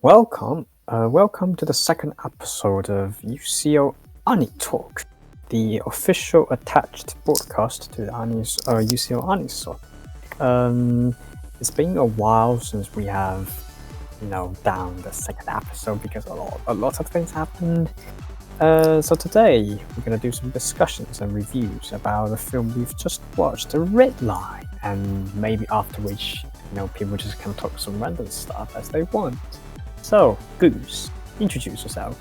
Welcome to the second episode of UCL Anitalk, the official attached broadcast to the UCL Anitalk. It's been a while since we have, done the second episode because a lot of things happened. So today we're gonna do some discussions and reviews about the film we've just watched, Redline, and maybe after which, people just can talk some random stuff as they want. So, Goose, introduce yourself.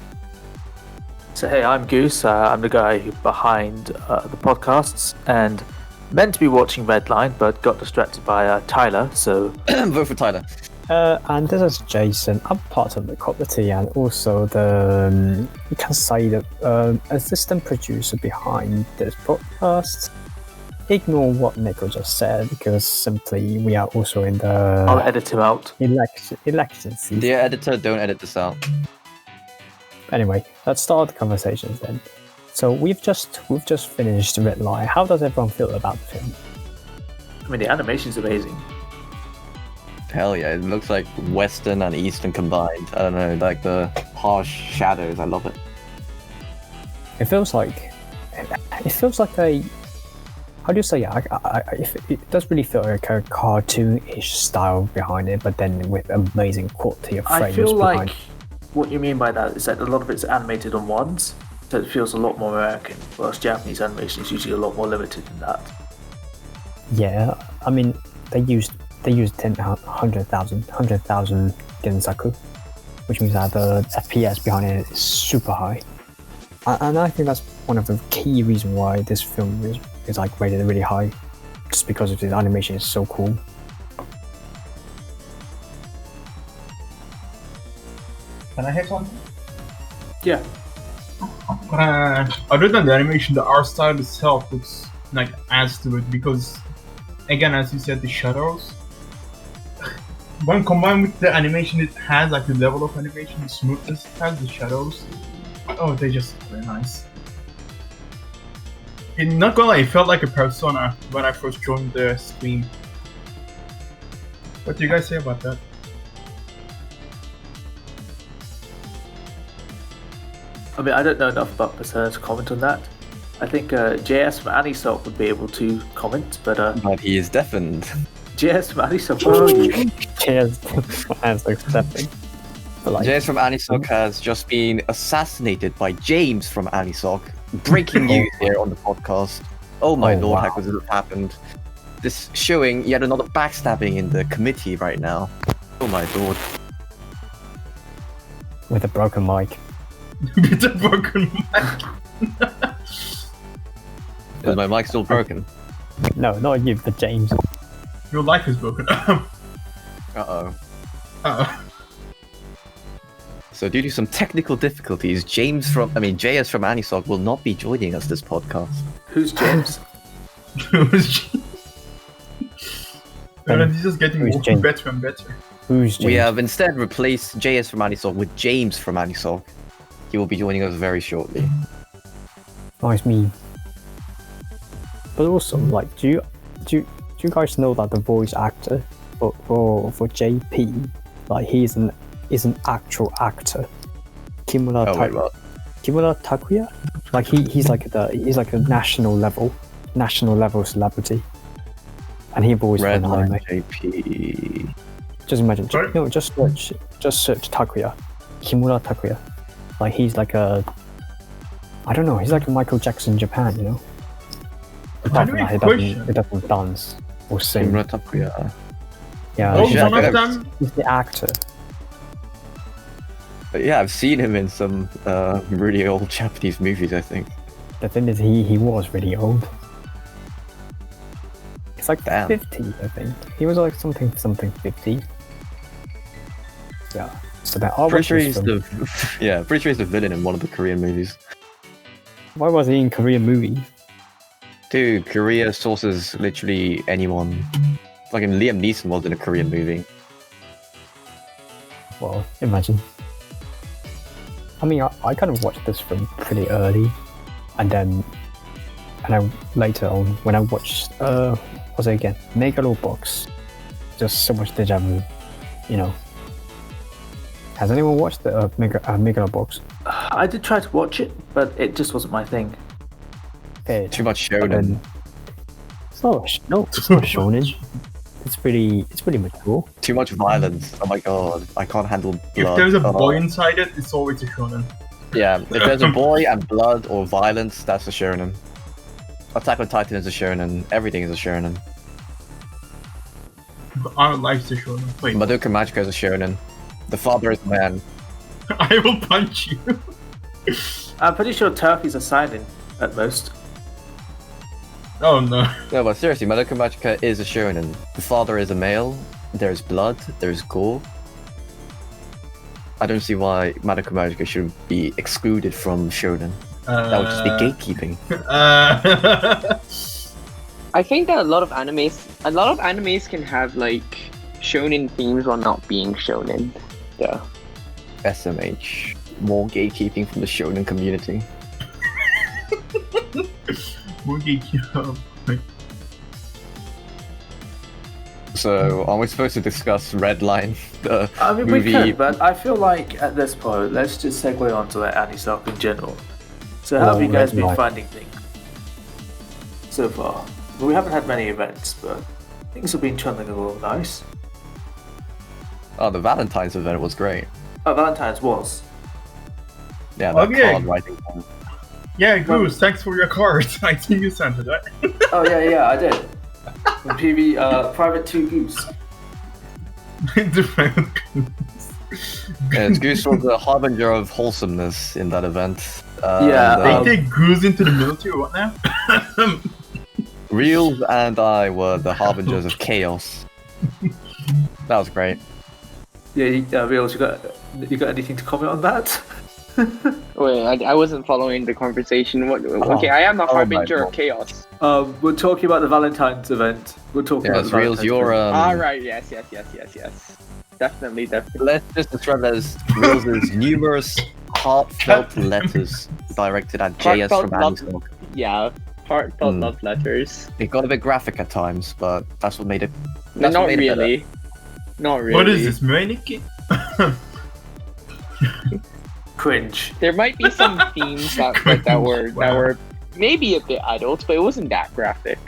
So hey, I'm Goose. I'm the guy behind the podcasts and meant to be watching Redline, but got distracted by Tyler. So vote for Tyler. And this is Jason. I'm part of the committee and also the you can say the assistant producer behind this podcast. Ignore what Nico just said because simply we are also in the. I'll edit him out. Election season. Dear editor, don't edit this out. Anyway, let's start the conversations then. So we've just finished Redline. How does everyone feel about the film? I mean, the animation's amazing. Hell yeah, it looks like Western and Eastern combined. I don't know, like the harsh shadows. I love it. It feels like a. How do you say? It does really feel like a cartoonish style behind it, but then with amazing quality of frames. I feel behind. like what you mean by that is that a lot of it's animated on ones, so it feels a lot more American. Whereas Japanese animation is usually a lot more limited than that. Yeah, I mean they used 100,000 gensaku, which means that the FPS behind it is super high, and I think that's one of the key reasons why this film is like rated really high, just because of the animation is so cool. Can I say something? Yeah. Other than the animation, the art style itself looks like adds to it because, again, as you said, the shadows. When combined with the animation it has, like the level of animation, the smoothness it has, the shadows. Oh, they just look very nice. Not gonna lie, it felt like a persona when I first joined the stream. What do you guys say about that? I mean, I don't know enough about Persona to comment on that. I think JS from Anitalk would be able to comment, but he is deafened. JS from Anitalk, where are you? Cheers. As accepting. JS from Anitalk has just been assassinated by James from Anitalk. Breaking news here on the podcast. Oh my lord, how could this have happened? This showing yet another backstabbing in the committee right now. Oh my lord. With a broken mic. With a broken mic. Is my mic still broken? No, not you, but James. Your life is broken. Uh-oh. So due to some technical difficulties, JS from Anitalk will not be joining us this podcast. Who's James? He's just getting better and better. Who's James? We have instead replaced JS from Anitalk with James from Anitalk. He will be joining us very shortly. Nice meme. But also, like, do you guys know that the voice actor for JP, like is an actual actor, Kimura Takuya. Like he's like a national level celebrity, and he voiced an anime. JP. Just imagine, just search Takuya, Kimura Takuya. Like he's like a, I don't know, he's like a Michael Jackson in Japan, you know. Apart from that, he doesn't dance or sing. Kimura Takuya. Yeah, he's the actor. But yeah, I've seen him in some really old Japanese movies, I think. The thing is, he was really old. It's like Damn. 50, I think. He was like something 50. Yeah. So that pretty sure he's the villain in one of the Korean movies. Why was he in Korean movies? Dude, Korea sources literally anyone. Like Liam Neeson was in a Korean movie. Well, imagine. I mean, I kind of watched this film pretty early, and I later on when I watched what's it again? Megalobox. Just so much deja vu, you know. Has anyone watched the Megalobox? I did try to watch it, but it just wasn't my thing. Okay, Too much but shonen. then- It's not shonen. It's pretty mature. Too much violence. Oh my god, I can't handle blood. If there's a Oh. boy inside it, it's always a shonen. Yeah, if there's a boy and blood or violence, that's a shonen. Attack on Titan is a shonen. Everything is a shonen. Our life's a shonen. Wait, Madoka Magica is a shonen. The father is a man. I will punch you. I'm pretty sure Turkeys are silent at most. Oh no. No, but seriously, Madoka Magica is a shonen. The father is a male. There's blood. There's gore. I don't see why Madoka Magica should be excluded from shonen. That would just be gatekeeping. I think that a lot of animes can have like shonen themes while not being shonen. Yeah. SMH. More gatekeeping from the shonen community. So, are we supposed to discuss Redline, the I mean, movie? we could, but I feel like at this point, let's just segue on to the Anitalk in general. So, how have you guys been Redline. finding things so far? Well, we haven't had many events, but things have been trending along nice. Oh, the Valentine's event was great. Oh, Valentine's was. Yeah, that Okay. card writing thing. Yeah, Goose, thanks for your card. I think you sent it, right? Oh yeah, I did. From PV, Private 2 Goose. Different Goose. Yeah, Goose was the harbinger of wholesomeness in that event. Yeah, and, They take Goose into the military, what now? Realzzz and I were the harbingers of chaos. That was great. Yeah, Realzzz, you got anything to comment on that? Wait, I wasn't following the conversation. Okay, I am a Oh my harbinger God. of chaos. We're talking about the Valentine's event. We're talking about Yes, the Realzzz, Valentine's you're event. Alright, yes. Definitely. Let's just describe it as Realzz's numerous heartfelt letters directed at JS Heartfelt from love- Anitalk. Yeah, heartfelt love letters. It got a bit graphic at times, but that's what made it. No, That's what not made it better. really. Not really. What is this, Maniki? Cringe. There might be some themes that were maybe a bit adult, but it wasn't that graphic.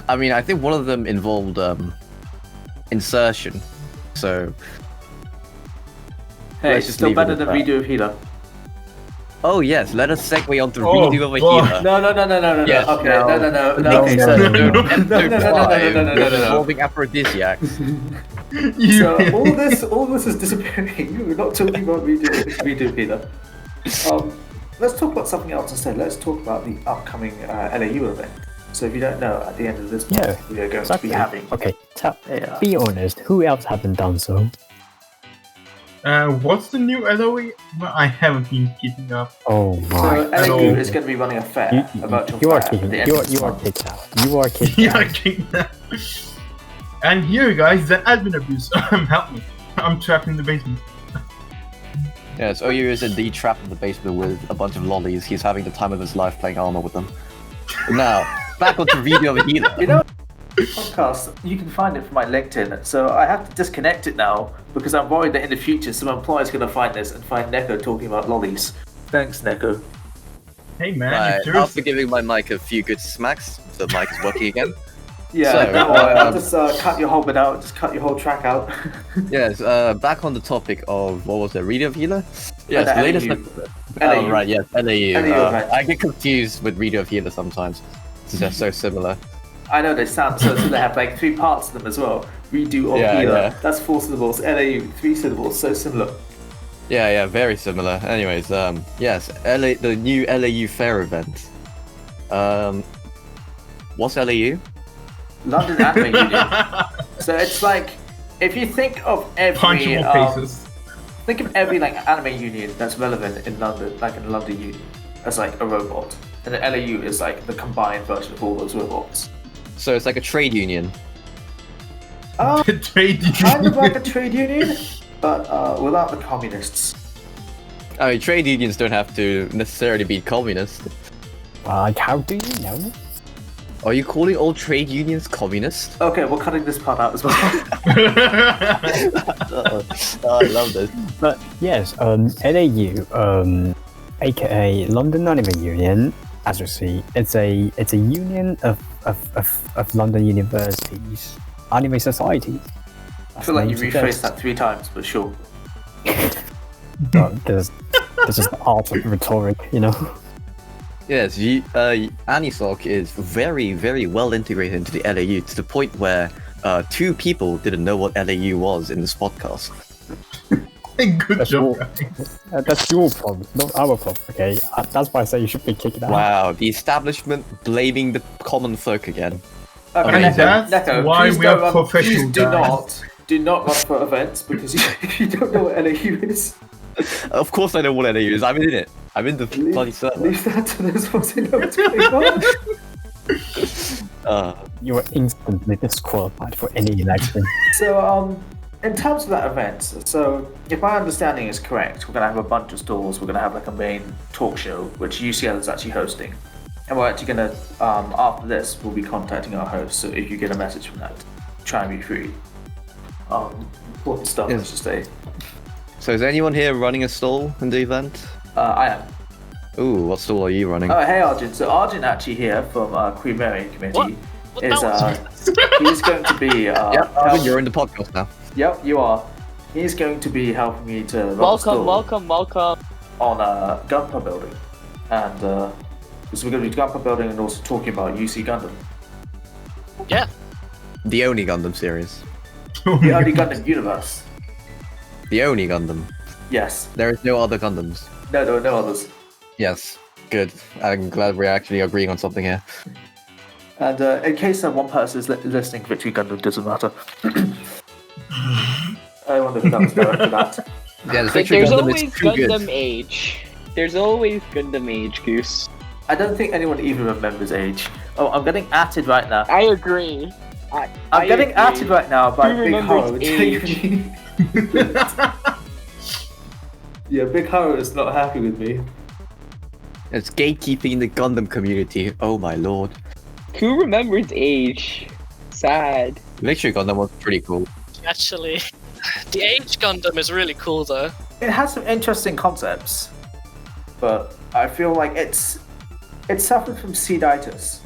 I mean, I think one of them involved insertion. So, Hey, Let's it's just still leave it better at than that. Redo of Healer. oh yes, let us segue on to Oh, redo of a boy. healer. No. Yes, Okay, now- no. Next Okay, no, so, episode, no. episode No. 5, involving aphrodisiacs. You so all this is disappearing. We're not talking about Redo of Healer. Let's talk about something else instead. Let's talk about the upcoming LAU event. So if you don't know, at the end of this month, Yeah, we are going exactly. to be having Okay, Yeah. be honest. Who else haven't done so? What's the new LOE? Well, I haven't been keeping up. Oh So my! LAU No. is going to be running a fair, You a virtual are fair. kidding. at the end You of this are month. kicked out. You are kicked Yeah, out. kidnapped. And here, guys, the admin abuse. Help me. I'm trapped in the basement. Yes, OU is indeed trapped in the basement with a bunch of lollies. He's having the time of his life playing armor with them. Now, back onto redo of a healer. You know, podcast, you can find it from my LinkedIn. So I have to disconnect it now because I'm worried that in the future some employer's going to find this and find Neko talking about lollies. Thanks, Neko. Hey, man. Right, if there's- after giving my mic a few good smacks, the mic is working again. Yeah, So, don't worry, I'll just cut your whole bit out, just cut your whole track out. Yes, back on the topic of what was it, redo of healer? Yes, the the latest. LAU. Oh right, yes, LAU. event. I get confused with redo of healer sometimes. They're so similar. I know they sound so they have like 3 parts to them as well. Redo or Yeah, healer. yeah. That's 4 syllables. LAU, 3 syllables, so similar. Yeah, very similar. Anyways, yes, the new LAU fair event. What's LAU? London Anime Union. So it's like, if you think of every punchable faces. think of every like anime union that's relevant in London, like in the London Union, as like a robot, and the LAU is like the combined version of all those robots. So it's like a trade union. The trade Kind of union. like a trade union, but without the communists. I mean, trade unions don't have to necessarily be communist. Like, how do you know? Are you calling all trade unions communist? Okay, we're cutting this part out as well. I love this. But yes, LAU, aka London Anime Union, as you see, it's a union of London universities, anime societies. I feel like you rephrased that 3 times, but sure. This is the art of rhetoric, you know. Yes, Anitalk is very, very well integrated into the LAU to the point where 2 people didn't know what LAU was in this podcast. Good job, guys. That's your problem, not our problem. Okay, that's why I say you should be kicked out. Wow, the establishment blaming the common folk again. Okay, And that's why please we are don't professional please guys. do not run for events because you don't know what LAU is. Of course I know what LAU is, I'm in it. I'm in the bloody server. Leave that to those ones who know what's going on. You are instantly disqualified for any election. So, in terms of that event, so if my understanding is correct, we're going to have a bunch of stalls, we're going to have like a main talk show, which UCL is actually hosting. And we're actually going to, after this, we'll be contacting our host, so if you get a message from that, try and be free. Important stuff, I should say. So is anyone here running a stall in the event? I am. Ooh, what stall are you running? Oh, hey Arjan. So Arjan actually here from Queen Mary Committee is he's going to be Yep, Arjan, you're in the podcast now. Yep, you are. He's going to be helping me to run Welcome on Gunpla building, and so we're going to be Gunpla building and also talking about UC Gundam, Yeah. The Oni Gundam series. the only Gundam universe. The Oni Gundam. Yes. There is no other Gundams. No, there are no others. Yes, good. I'm glad we're actually agreeing on something here. And in case one person is listening, Victory Gundam doesn't matter. I wonder who that was directed at. Yeah, the Like, Victory there's Gundam always is too Gundam good. Age. There's always Gundam Age, Goose. I don't think anyone even remembers age. Oh, I'm getting atted right now. I agree. I'm getting agree. atted right now by Who Big Haro. remembers age? Yeah, Big Haro is not happy with me. It's gatekeeping the Gundam community. Oh my lord. Who remembers Age? Sad. Victory Gundam was pretty cool. Actually, the Age Gundam is really cool though. It has some interesting concepts, but I feel like it suffered from seeditis.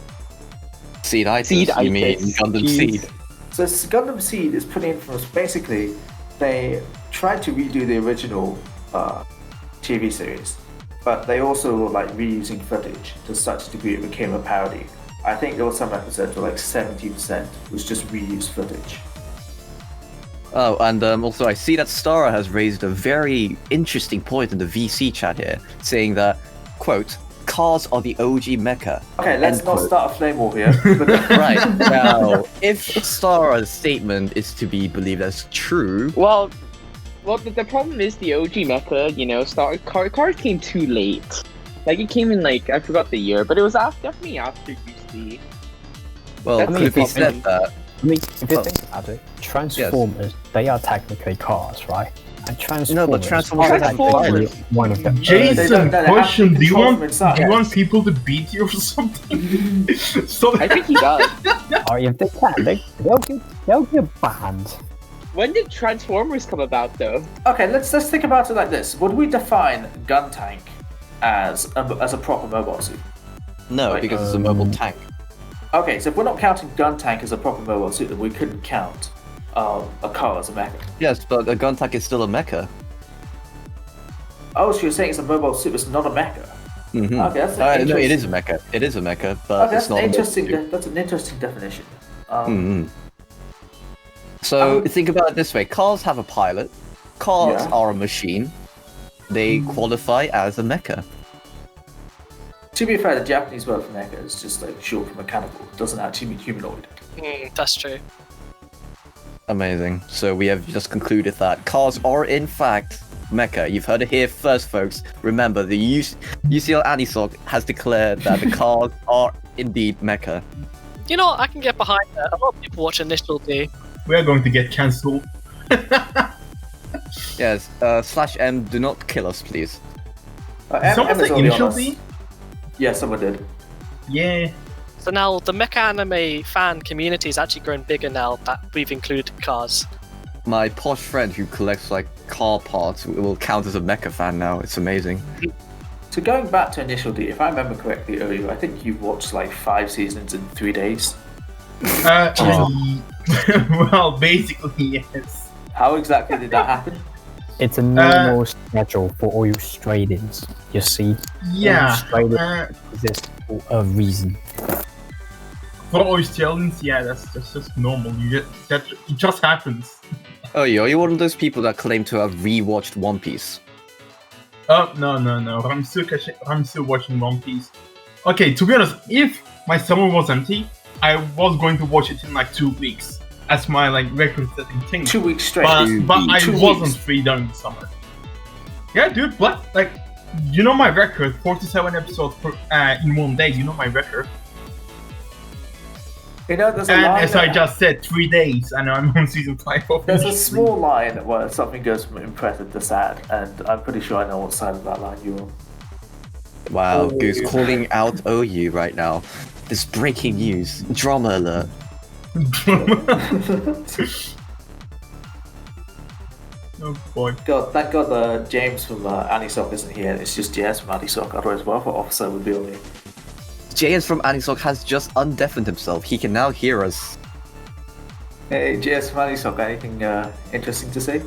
Seeditis? You mean Seeditis. Gundam Jeez. Seed? So Gundam Seed is put in from basically they tried to redo the original TV series, but they also were like reusing footage to such a degree it became a parody. I think there were some episodes where like 70% was just reused footage. Oh, and also I see that Stara has raised a very interesting point in the VC chat here, saying that, quote, cars are the OG mecha. Okay, let's end not quote. start a flame war here. But Right, now, if Stara's statement is to be believed as true, Well, the problem is the OG mecha, you know, cars came too late. Like, it came in, like, I forgot the year, but it was definitely after UC. well, That's could the it be problem. said that? I mean, if you think about it, Transformers, they are technically cars, right? And Transformers, No, but Transformers are are technically Transformers. one of the Jason, they have question: to Do you control want from inside. do you want people to beat you or something? So I think he does. Oh, if they can, they'll get banned. When did Transformers come about, though? Okay, let's think about it like this. Would we define gun tank as a proper mobile suit? No, Like, because it's a mobile tank. Okay, so if we're not counting gun tank as a proper mobile suit, then we couldn't count a car as a mecha. Yes, but a gun tank is still a mecha. Oh, so you're saying it's a mobile suit, it's not a mecha? Mm-hmm. Okay, that's No, it interesting. is a mecha. It is a mecha, but Okay, it's that's not. interesting. That's an interesting definition. Mm-hmm. So think about it this way: cars have a pilot. Cars Yeah. are a machine. They qualify as a mecha. To be fair, the Japanese word for mecha is just like short for mechanical. It doesn't actually mean humanoid. That's true. Amazing. So we have just concluded that cars are in fact mecha. You've heard it here first, folks. Remember, the UCL Anitalk has declared that the cars are indeed mecha. You know, I can get behind that. A lot of people watch Initial D. we are going to get cancelled. Yes. /M, do not kill us, please. M Someone is say already on initial us. D? Yeah, someone did. Yeah. So now the mecha anime fan community has actually grown bigger now that we've included cars. My posh friend who collects like car parts will count as a mecha fan now. It's amazing. So going back to Initial D, if I remember correctly earlier, I think you've watched like 5 seasons in 3 days. Well, basically, yes. How exactly did that happen? It's a normal schedule for all you Australians. You see, Yeah. Australians exist for a reason. For Australians, yeah, that's just normal. It just happens. Oh, are you one of those people that claim to have rewatched One Piece? Oh, no. I'm still watching One Piece. Okay, to be honest, if my summer was empty, I was going to watch it in like 2 weeks. As my like record-setting thing. 2 weeks straight. But I 2 wasn't weeks. free during the summer. Yeah, dude, but like, you know my record, 47 episodes in 1 day. You know my record. You know, there's a And line. as I just said, 3 days, and I'm on season 5 of There's a Initial D. small line where something goes from impressive to sad, and I'm pretty sure I know what side of that line you're on. Wow, Goose calling out OU right now. This breaking news. Drama alert. Oh boy. God, thank God James from Anitalk isn't here. It's just JS from Anitalk. Otherwise, Welfare Officer would be on me. JS from Anitalk has just undeafened himself. He can now hear us. Hey, JS from Anitalk, anything interesting to say?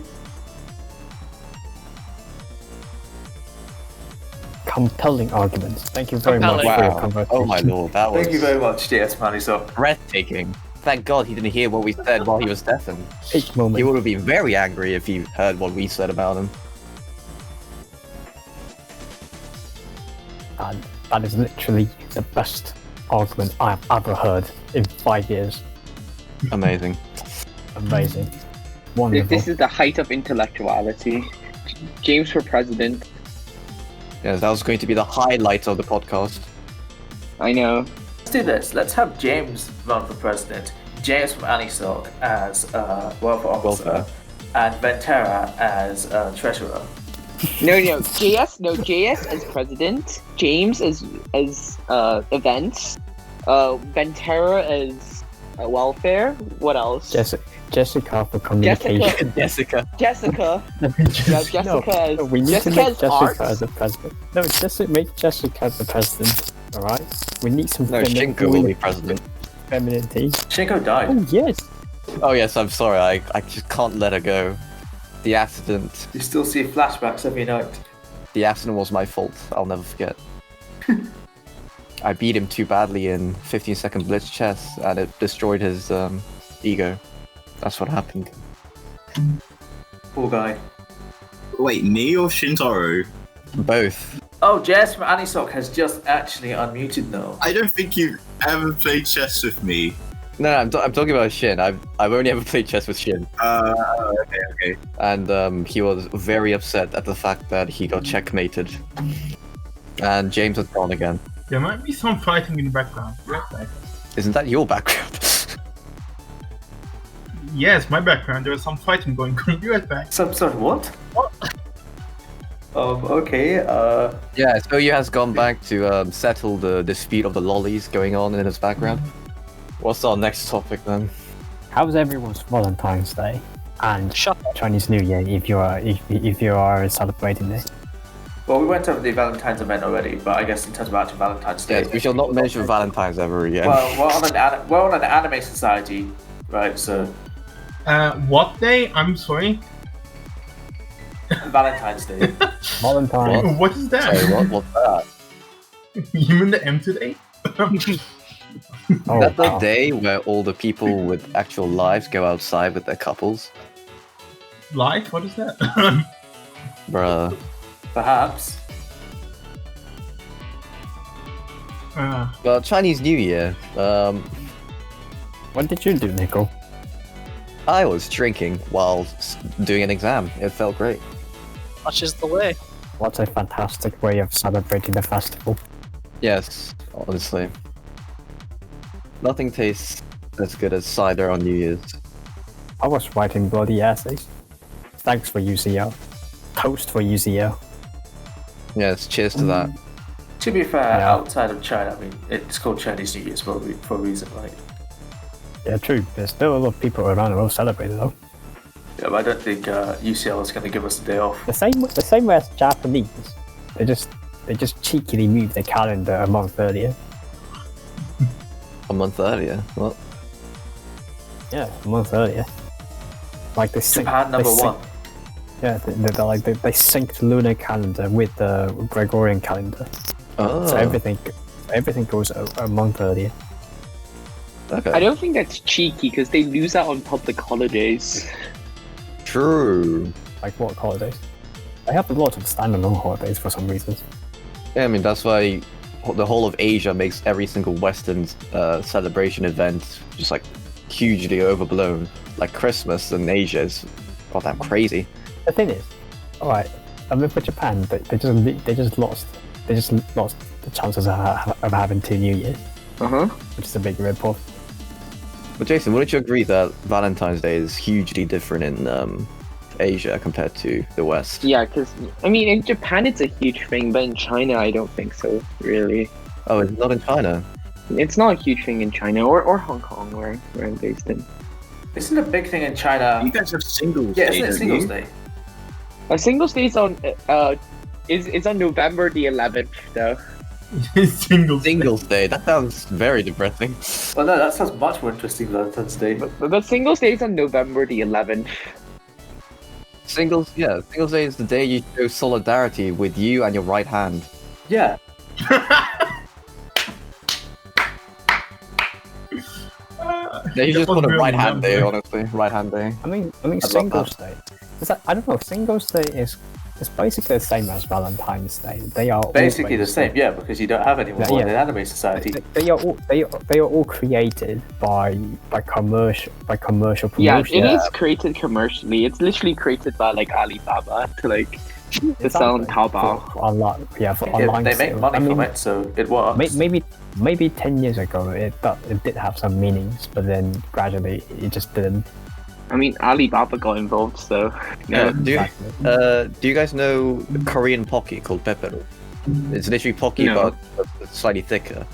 Compelling arguments. Thank you very much Compelling. for your Wow. conversation. Oh my lord, that was Thank you very much, JS from Anitalk. breathtaking. Thank God he didn't hear what we said while he was deafened. Peak He moment. would have been very angry if he heard what we said about him. And that is literally the best argument I've ever heard in 5 years. Amazing. Amazing. Wonderful. This is the height of intellectuality. James for president. Yes, that was going to be the highlight of the podcast. I know. Let's do this. Let's have James run for president, JS from Anitalk as Welfare Officer, Welfare. and Venterra as Treasurer. No, JS as president, James as events, Venterra as welfare. What else? Jessica for communication. Jessica. Jessica. Yeah, Jessica as we need to Jessica make as Jessica arts. as the president. No, just make Jessica as the president. Alright? We need some No, Shinko will be president. femininity. Shinko died. Oh, yes. Oh yes, I'm sorry, I just can't let her go. The accident. You still see flashbacks every night. The accident was my fault. I'll never forget. I beat him too badly in 15-second blitz chess, and it destroyed his ego. That's what happened. Poor guy. Wait, me or Shintaro? Both. Oh, JS from Anitalk has just actually unmuted now. I don't think you ever played chess with me. No, I'm talking about Shin. I've only ever played chess with Shin, Okay. and he was very upset at the fact that he got checkmated. And James has gone again. There might be some fighting in the background. Isn't that your background? Yes, my background. There was some fighting going on. Be right back. Sorry, what? Okay, Yeah, so he has gone back to settle the dispute of the lollies going on in his background. What's our next topic then? How's everyone's Valentine's Day and Shut up. Chinese New Year if you are celebrating it? well, we went over the Valentine's event already, but I guess in terms of actual Valentine's Day. Yes, we shall not mention Valentine's ever again. Well, we're on an anime society, right? So What day? I'm sorry. Valentine's Day. Valentine. What is that? Sorry, what's that? You mean the M today? Oh, That's the wow. day where all the people with actual lives go outside with their couples. Life? What is that? Bruh. Perhaps. Well, Chinese New Year. What did you do, Nico? I was drinking while doing an exam. It felt great. Such is the way. What a fantastic way of celebrating the festival. Yes, honestly. Nothing tastes as good as cider on New Year's. I was writing bloody essays. Thanks for UCL. Toast for UCL. Yes, cheers to that. To be fair, Yeah. outside of China, I mean, it's called Chinese New Year's for a reason, right? Yeah, true. There's still a lot of people around the world celebrating though. Yeah, but I don't think UCL is going to give us a day off. The same way as Japanese. They just cheekily move their calendar a month earlier. A month earlier. What? Yeah, a month earlier. Like they sync, Japan number one. Yeah, they synced lunar calendar with the Gregorian calendar. Oh. So everything goes a month earlier. Okay. I don't think that's cheeky because they lose out on public holidays. True. Like what holidays? They have a lot of standalone holidays for some reasons. Yeah, I mean that's why the whole of Asia makes every single Western celebration event just like hugely overblown. Like Christmas in Asia is goddamn crazy. The thing is, alright, I mean for Japan, they just lost the chances of having 2 New Years, which is a big rip-off. But Jason, wouldn't you agree that Valentine's Day is hugely different in Asia compared to the West? Yeah, because I mean, in Japan it's a huge thing, but in China I don't think so. Really, Oh, it's not in China. it's not a huge thing in China or Hong Kong, where I'm based in. Isn't a big thing in China? You guys have Singles Yeah, Day, isn't it don't Singles you? Day? Singles Day is on is on November the 11th though. Singles Day. That sounds very depressing. Well, no, that sounds much more interesting than Valentine's Day. But Singles Day is on November the 11th. Singles Day is the day you show solidarity with you and your right hand. Yeah. Yeah, you just call it right hand day, honestly. Right hand day. I mean love Singles Day. I don't know. Singles Day is basically the same as Valentine's Day. They are Basically the always- same, yeah, because you don't have anyone Yeah, in anime society. They are all created by commercial promotion. Yeah, it is created commercially. It's literally created by like Alibaba to like to sell on Taobao. For online, for Yeah, online they make sales. money I mean, from it, so it works. maybe 10 years ago it did have some meanings, but then gradually it just didn't. I mean, Alibaba got involved, so yeah. Do you guys know Korean Pocky called Pepero? It's literally Pocky, No. but slightly thicker.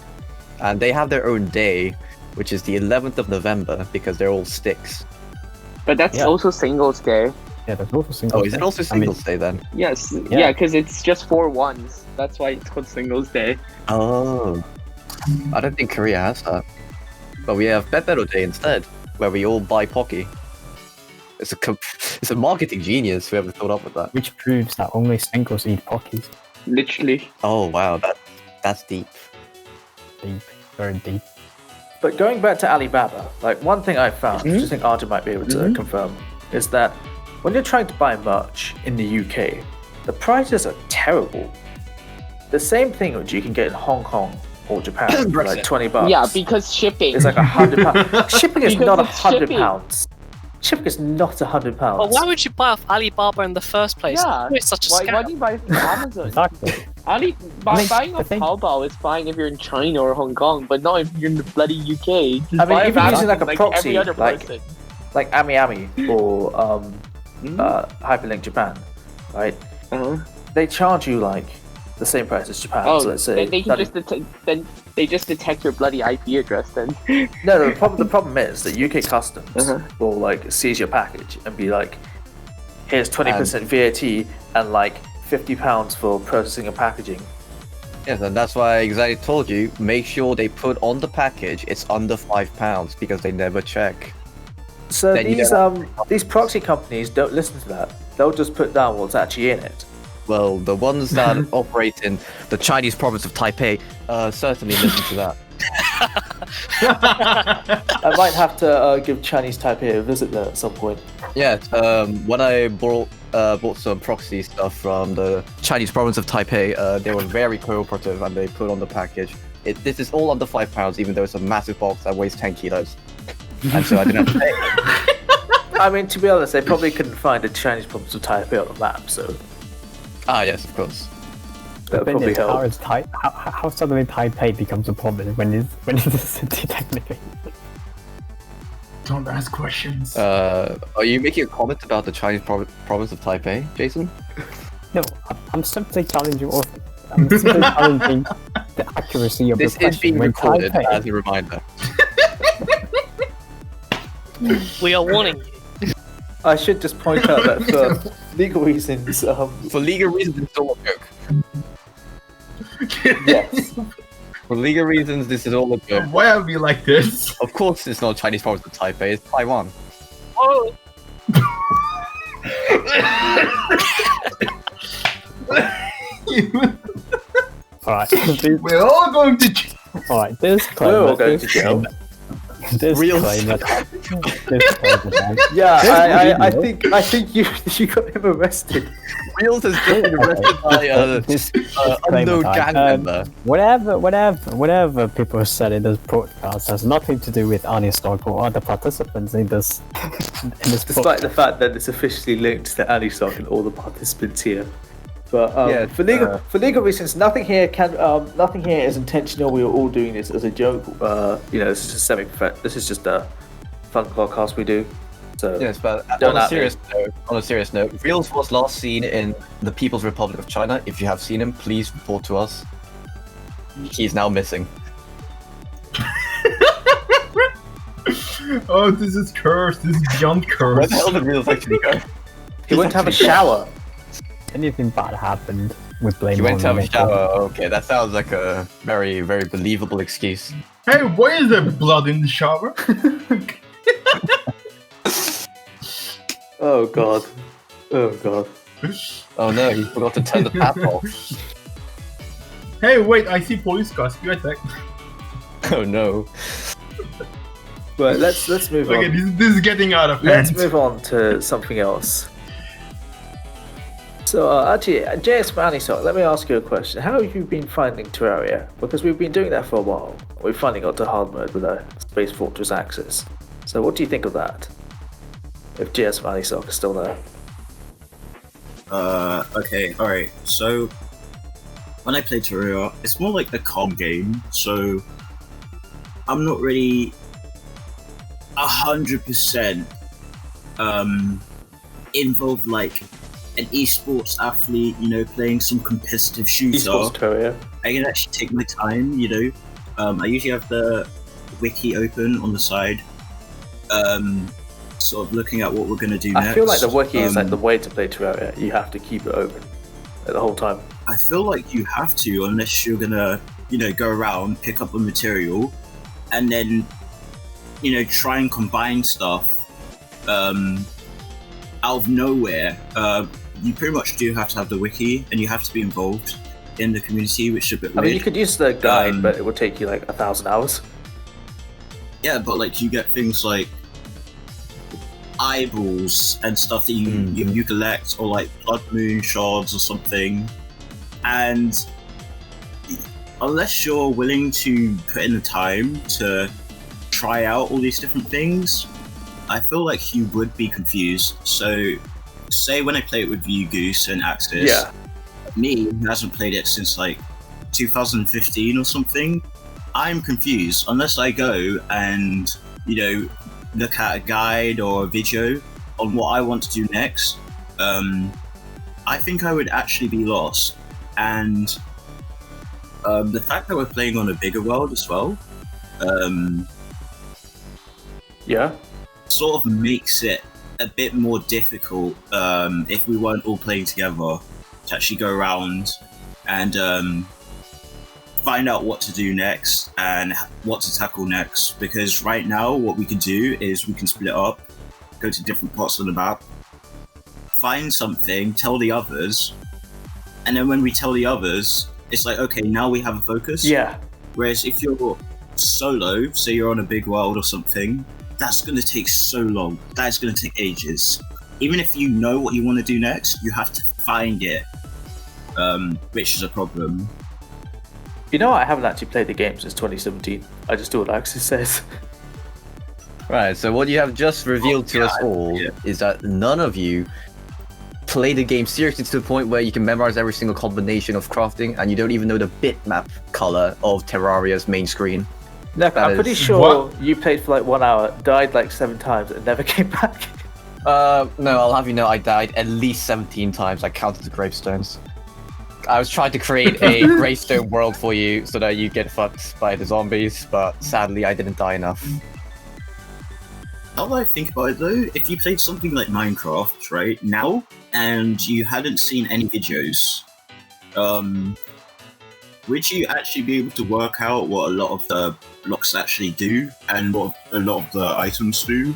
And they have their own day, which is the 11th of November, because they're all sticks. But that's Yeah. also Singles Day. Yeah, there's also Singles Oh, is it Day. also I mean, Singles Day then? Yes, Yeah. yeah, because it's just 4 ones. That's why it's called Singles Day. Oh. I don't think Korea has that. But we have Pepero Day instead, where we all buy Pocky. It's a marketing genius whoever thought up with that. which proves that only singles eat pockies. Literally. Oh wow, that's deep. Deep, very deep. But going back to Alibaba, like one thing I found, which I think Arjan might be able to confirm, is that when you're trying to buy merch in the UK, the prices are terrible. The same thing which you can get in Hong Kong or Japan for like Brexit. $20. Yeah, because shipping. It's like £100. Shipping is Because not it's £100. Shipping is not £100. Well, why would you buy off Alibaba in the first place? Yeah. It's such a Why scam. do you buy from Amazon? Exactly. I mean, I buying off think- Taobao is fine if you're in China or Hong Kong, but not if you're in the bloody UK. Just I mean, buy if you're off using, like, a Amazon proxy, every other like- person. Like Ami Ami or Hyperlink Japan, right? Uh-huh. They charge you like the same price as Japan. Oh, so let's say then they can 30 then they just detect your bloody IP address then. No, the problem is that UK customs Uh-huh. will like seize your package and be like, here's 20% VAT and like £50 for processing and packaging. Yes, and that's why I exactly told you, make sure they put on the package it's under £5 because they never check. So Then you these proxy companies don't listen to that. They'll just put down what's actually in it. Well, the ones that operate in the Chinese province of Taipei certainly listen to that. I might have to give Chinese Taipei a visit there at some point. Yeah, when I bought some proxy stuff from the Chinese province of Taipei, they were very cooperative and they put on the package. This is all under £5, even though it's a massive box that weighs 10 kilos. And so I didn't have to pay. I mean, to be honest, they probably couldn't find the Chinese province of Taipei on the map, so Ah, yes, of course. that Then probably it's how, helped. how suddenly Taipei becomes a problem when it's a city technically. Don't ask questions. Are you making a comment about the Chinese province of Taipei, Jason? No, I'm simply challenging. I'm simply challenging accuracy of This the is being question. When recorded Taipei- as a reminder. We are warning you. I should just point out that for legal reasons, For legal reasons, it's all a joke. yes. For legal reasons, this is all a joke. Why are we like this? Of course, it's not Chinese province of Taipei. It's Taiwan. Oh, Alright, We're all going to. alright, disclaimer. We're all going to jail. Disclaimer. Disclaimer. Yeah, I think you got him arrested. Realzzz has just been arrested by unknown gang member. Whatever people said in this podcast has nothing to do with Anitalk or other participants in this. Despite the fact that it's officially linked to Anitalk and all the participants here. But Yeah, for legal reasons, nothing here is intentional. We are all doing this as a joke. This is just this is just a fun podcast we do. So Yes, but Don't on a at me. serious note, Realzzz was last seen in the People's Republic of China. If you have seen him, please report to us. He's now missing. Oh, this is cursed. This is beyond Where curse. the hell did Realzzz actually go? he went to have a shower. Anything bad happened, we blame He went to have a Neko. shower. Okay, that sounds like a very, very believable excuse. Hey, why is there blood in the shower? Oh god. Oh god. Oh no, he forgot to turn the tap off. Hey, wait, I see police cars. Be right back. Oh no. Right, let's move Okay, on. this is getting out of hand. Let's move on to something else. So, actually, JS Anitalk, let me ask you a question. How have you been finding Terraria? Because we've been doing that for a while. We finally got to hard mode with a Space Fortress Axis. So, what do you think of that? If JS Anitalk is still there. Okay, alright. So, when I play Terraria, it's more like a calm game, so I'm not really 100% involved like an esports athlete, playing some competitive shooter. Esports Terraria. I can actually take my time, I usually have the wiki open on the side, sort of looking at what we're going to do next. I feel like the wiki is like the way to play Terraria. You have to keep it open the whole time. I feel like you have to, unless you're gonna, go around, pick up a material, and then, try and combine stuff out of nowhere. You pretty much do have to have the wiki, and you have to be involved in the community, which is a bit weird. I mean, you could use the guide, but it would take you like 1,000 hours. Yeah, but like you get things like eyeballs and stuff that you collect, or like blood moon shards or something, and unless you're willing to put in the time to try out all these different things, I feel like you would be confused. So say when I play it with you, Goose, and Axis, Yeah. me, who hasn't played it since like 2015 or something, I'm confused unless I go and look at a guide or a video on what I want to do next. I think I would actually be lost, and the fact that we're playing on a bigger world as well, Yeah. sort of makes it a bit more difficult if we weren't all playing together to actually go around and find out what to do next and what to tackle next. Because right now what we can do is we can split up, go to different parts of the map, find something, tell the others, and then when we tell the others, it's like, okay, now we have a focus. Yeah. Whereas if you're solo, say you're on a big world or something, that's going to take so long. That's going to take ages. Even if you know what you want to do next, you have to find it, which is a problem. I haven't actually played the game since 2017. I just do what Axis says. Right, so what you have just revealed to us all is that none of you play the game seriously to the point where you can memorize every single combination of crafting, and you don't even know the bitmap color of Terraria's main screen. Look, That I'm pretty is- sure you played for like 1 hour, died like 7 times, and never came back. No, I'll have you know I died at least 17 times. I counted the gravestones. I was trying to create a Greystone world for you so that you get fucked by the zombies, but sadly I didn't die enough. Now that I think about it though, if you played something like Minecraft, right, now, and you hadn't seen any videos, would you actually be able to work out what a lot of the blocks actually do, and what a lot of the items do?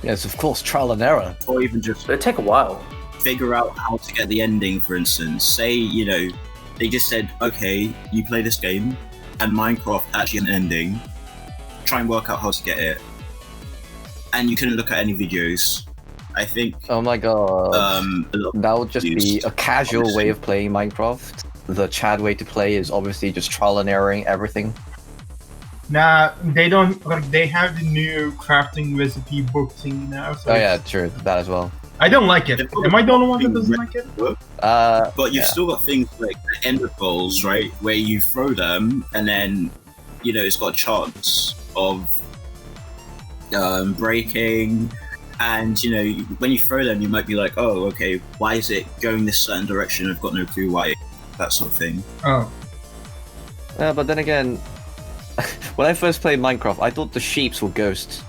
Yes, of course, trial and error. Or even just It'd take a while. figure out how to get the ending, for instance. Say, you know, they just said, okay, you play this game, and Minecraft actually has an ending. Try and work out how to get it. And you couldn't look at any videos. I think... Oh my god. That would just be used, a casual honestly. way of playing Minecraft. The Chad way to play is obviously just trial and erroring everything. Nah, they don't. Like, they have the new crafting recipe book thing now. So Oh yeah, true, that as well. I don't like it. Am I the only one that doesn't like it? But you've yeah. still got things like the ender balls, right? Where you throw them, and then, you know, it's got a chance of breaking. And, you know, when you throw them, you might be like, oh, okay, why is it going this certain direction? I've got no clue why. That sort of thing. Oh. But then again, when I first played Minecraft, I thought the sheeps were ghosts.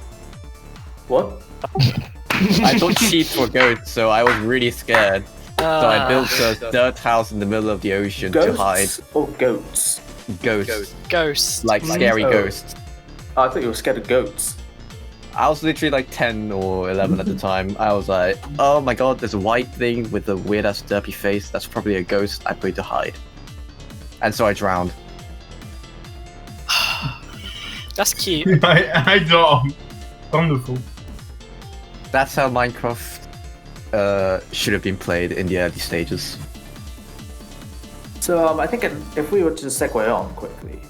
What? I thought sheep were goats, so I was really scared. So I built a dirt house in the middle of the ocean to hide. Ghosts or goats? Ghosts. Ghosts. Like scary Oh. ghosts. Oh, I thought you were scared of goats. I was literally like 10 or 11 at the time. I was like, oh my god, there's a white thing with a weird ass derpy face. That's probably a ghost. I put it to hide. And so I drowned. That's cute. I don't. Wonderful. That's how Minecraft should have been played in the early stages. So I think if we were to segue on quickly,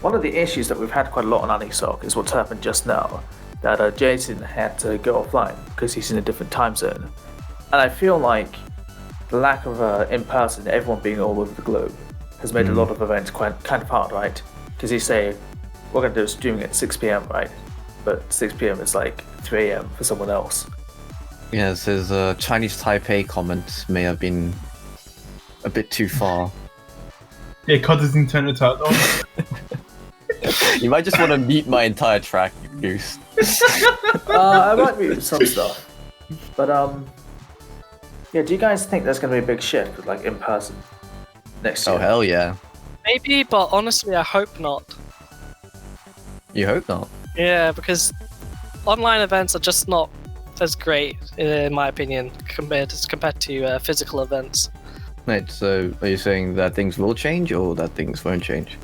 one of the issues that we've had quite a lot on Anitalk is what's happened just now, that Jason had to go offline because he's in a different time zone. And I feel like the lack of in-person, everyone being all over the globe, has made a lot of events kind of hard, right? Because you say, we're going to do a streaming at 6 p.m, right? But 6 p.m. is like 3 a.m. for someone else. Yes, his Chinese Taipei comment may have been a bit too far. Yeah, cut his internet out. Oh. You might just want to mute my entire track, you goose. I might mute some stuff. But, yeah, do you guys think there's going to be a big shift with, like, in person next year? Oh, hell yeah. Maybe, but honestly, I hope not. You hope not. Yeah, because online events are just not as great, in my opinion, compared to physical events. Wait, so are you saying that things will change or that things won't change?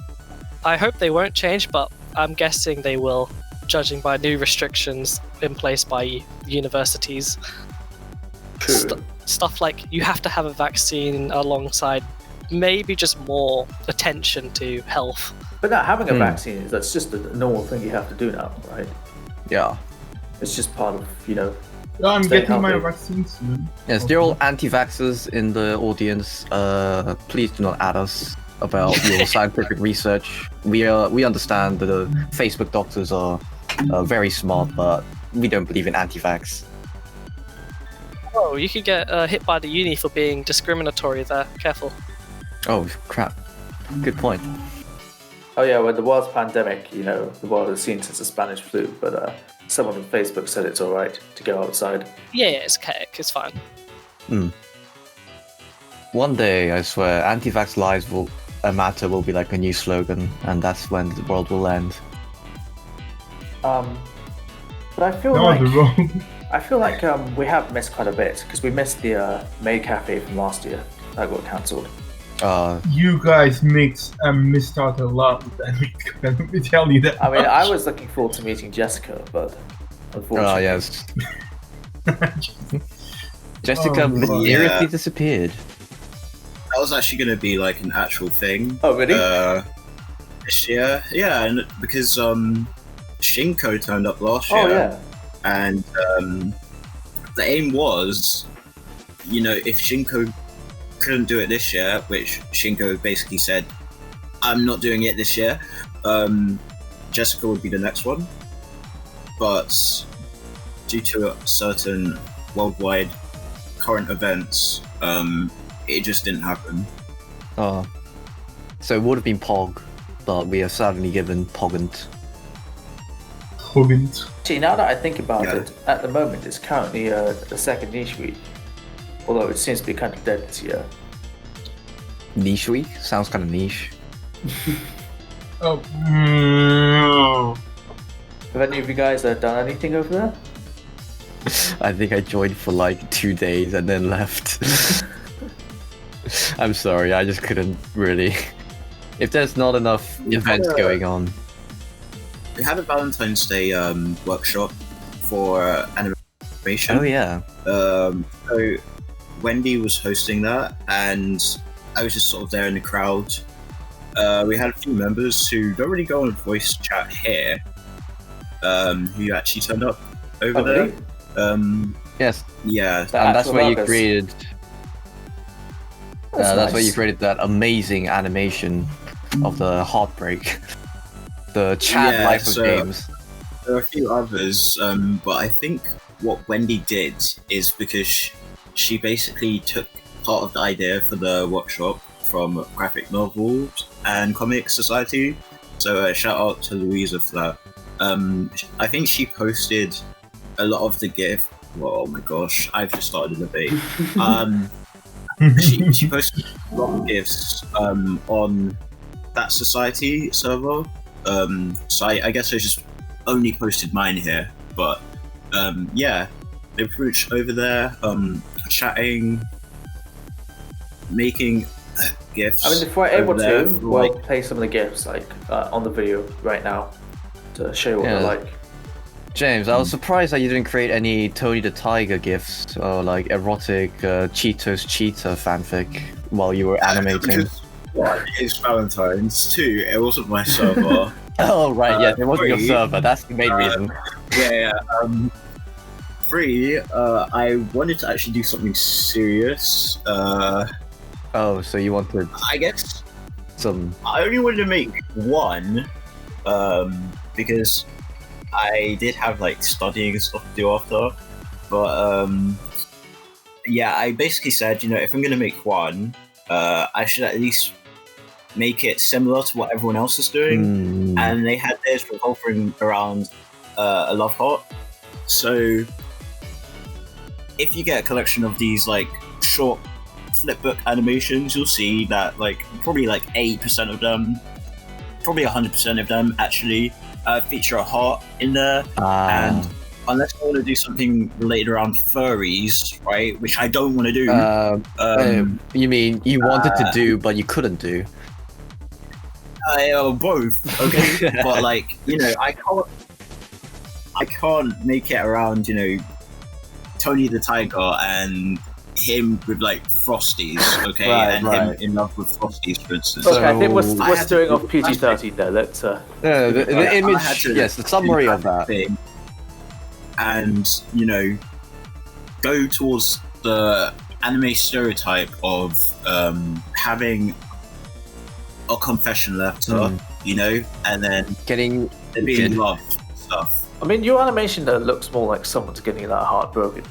I hope they won't change, but I'm guessing they will, judging by new restrictions in place by universities. True. Stuff like you have to have a vaccine alongside maybe just more attention to health. But not having a vaccine, that's just a normal thing you have to do now, right? Yeah. It's just part of, you know... Yeah, I'm stay getting my healthy. vaccine soon. Yes, dear all anti-vaxxers in the audience, please do not add us about your scientific research. We understand that the Facebook doctors are very smart, but we don't believe in anti-vax. Oh, you could get hit by the uni for being discriminatory there. Careful. Oh, crap. Good point. Oh yeah, when the world's pandemic, you know, the world has seen since the Spanish flu, but someone on Facebook said it's alright to go outside. Yeah, it's chaotic. It's fine. One day, I swear, anti-vax lives will be like a new slogan, and that's when the world will end. But I feel No, like the wrong. I feel like we have missed quite a bit because we missed the May Cafe from last year that got cancelled. You guys missed out a lot with that. Let me tell you that. I mean, I was looking forward to meeting Jessica, but unfortunately, Oh, yes. Jessica mysteriously disappeared. That was actually going to be like an actual thing. Oh, really? This year, yeah, and because Shinko turned up last year. Oh yeah. And the aim was, you know, if Shinko couldn't do it this year, which Shinko basically said, I'm not doing it this year, Jessica would be the next one. But due to certain worldwide current events, it just didn't happen. Oh. So it would have been Pog, but we are sadly given Pogant. Hogant. See, now that I think about Yeah. it, at the moment it's currently the second niche week, although it seems to be kind of dead this year. Niche week? Sounds kind of niche. Oh. Have any of you guys done anything over there? I think I joined for like 2 days and then left. I'm sorry, I just couldn't really. If there's not enough events going on. We had a Valentine's Day workshop for animation. Oh yeah. So Wendy was hosting that, and I was just sort of there in the crowd. We had a few members who don't really go on voice chat here, who actually turned up over there. Really? Yes. Yeah, And that's where you Marcus. created. That's That's where you nice. created that amazing animation of the heartbreak. The chat Yeah, life of so- James. there are a few others, but I think what Wendy did is because she basically took part of the idea for the workshop from Graphic Novels and Comic Society. So shout out to Louisa for that. I think she posted a lot of the GIF. Oh my gosh, I've just started a debate. She posted a lot of GIFs on that society server. So I guess I just only posted mine here, but yeah, they were pretty much over there, chatting, making GIFs. I mean, if we're able over there to, for, we'll like, play some of the GIFs on the video right now to show you what Yeah. they're like. James, I was surprised that you didn't create any Tony the Tiger gifs or like erotic Cheetos cheetah fanfic while you were animating. Because, one, it's Valentine's. Two, it wasn't my server. Oh right, yeah, it wasn't your three, server. That's the main reason. Yeah. Three, I wanted to actually do something serious. Oh, so you wanted I guess some? I only wanted to make one, because I did have like studying and stuff to do after. But yeah, I basically said, if I'm gonna make one, I should at least make it similar to what everyone else is doing. And they had theirs revolving around a love heart. So if you get a collection of these like short flipbook animations, you'll see that like probably like 80% of them, probably 100% of them actually feature a heart in there. And unless I want to do something related around furries, right, which I don't want to do. You mean you wanted to do but you couldn't do? Both, okay. But like, I can't make it around, Tony the Tiger and him with like Frosties, okay, Right, and right. him in love with Frosties, for instance. Okay, I think I we're had to steering do off PG-13 there. Let's. The I image, had to yes, the summary do of that. thing and go towards the anime stereotype of having a confession letter, and then Getting being in love stuff. I mean, your animation there looks more like someone's getting that heart broken.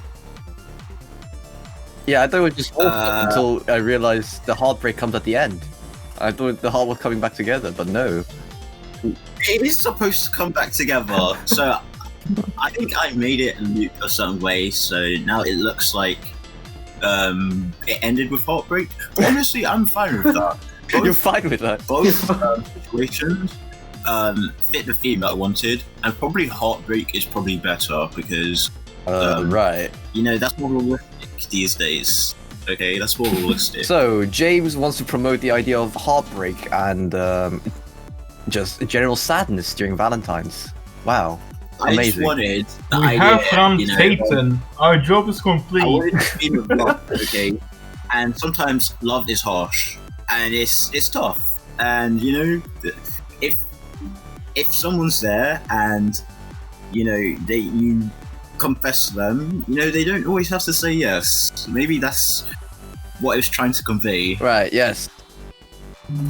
Yeah, I thought it was just awful until I realized the heartbreak comes at the end. I thought the heart was coming back together, but no. It is supposed to come back together, so I think I made it loop a certain way, so now it looks like it ended with heartbreak. But honestly, I'm fine with that. You're fine with that. Both situations fit the theme that I wanted, and probably heartbreak is probably better because Right. that's more realistic these days. Okay, that's more realistic. So James wants to promote the idea of heartbreak and just general sadness during Valentine's. Wow. I just Amazing. wanted the We idea, have found Satan. Our job is I complete. wanted to be with love, okay? And sometimes love is harsh and it's tough. And if someone's there and you confess to them, they don't always have to say yes. Maybe that's what it was trying to convey. Right, yes.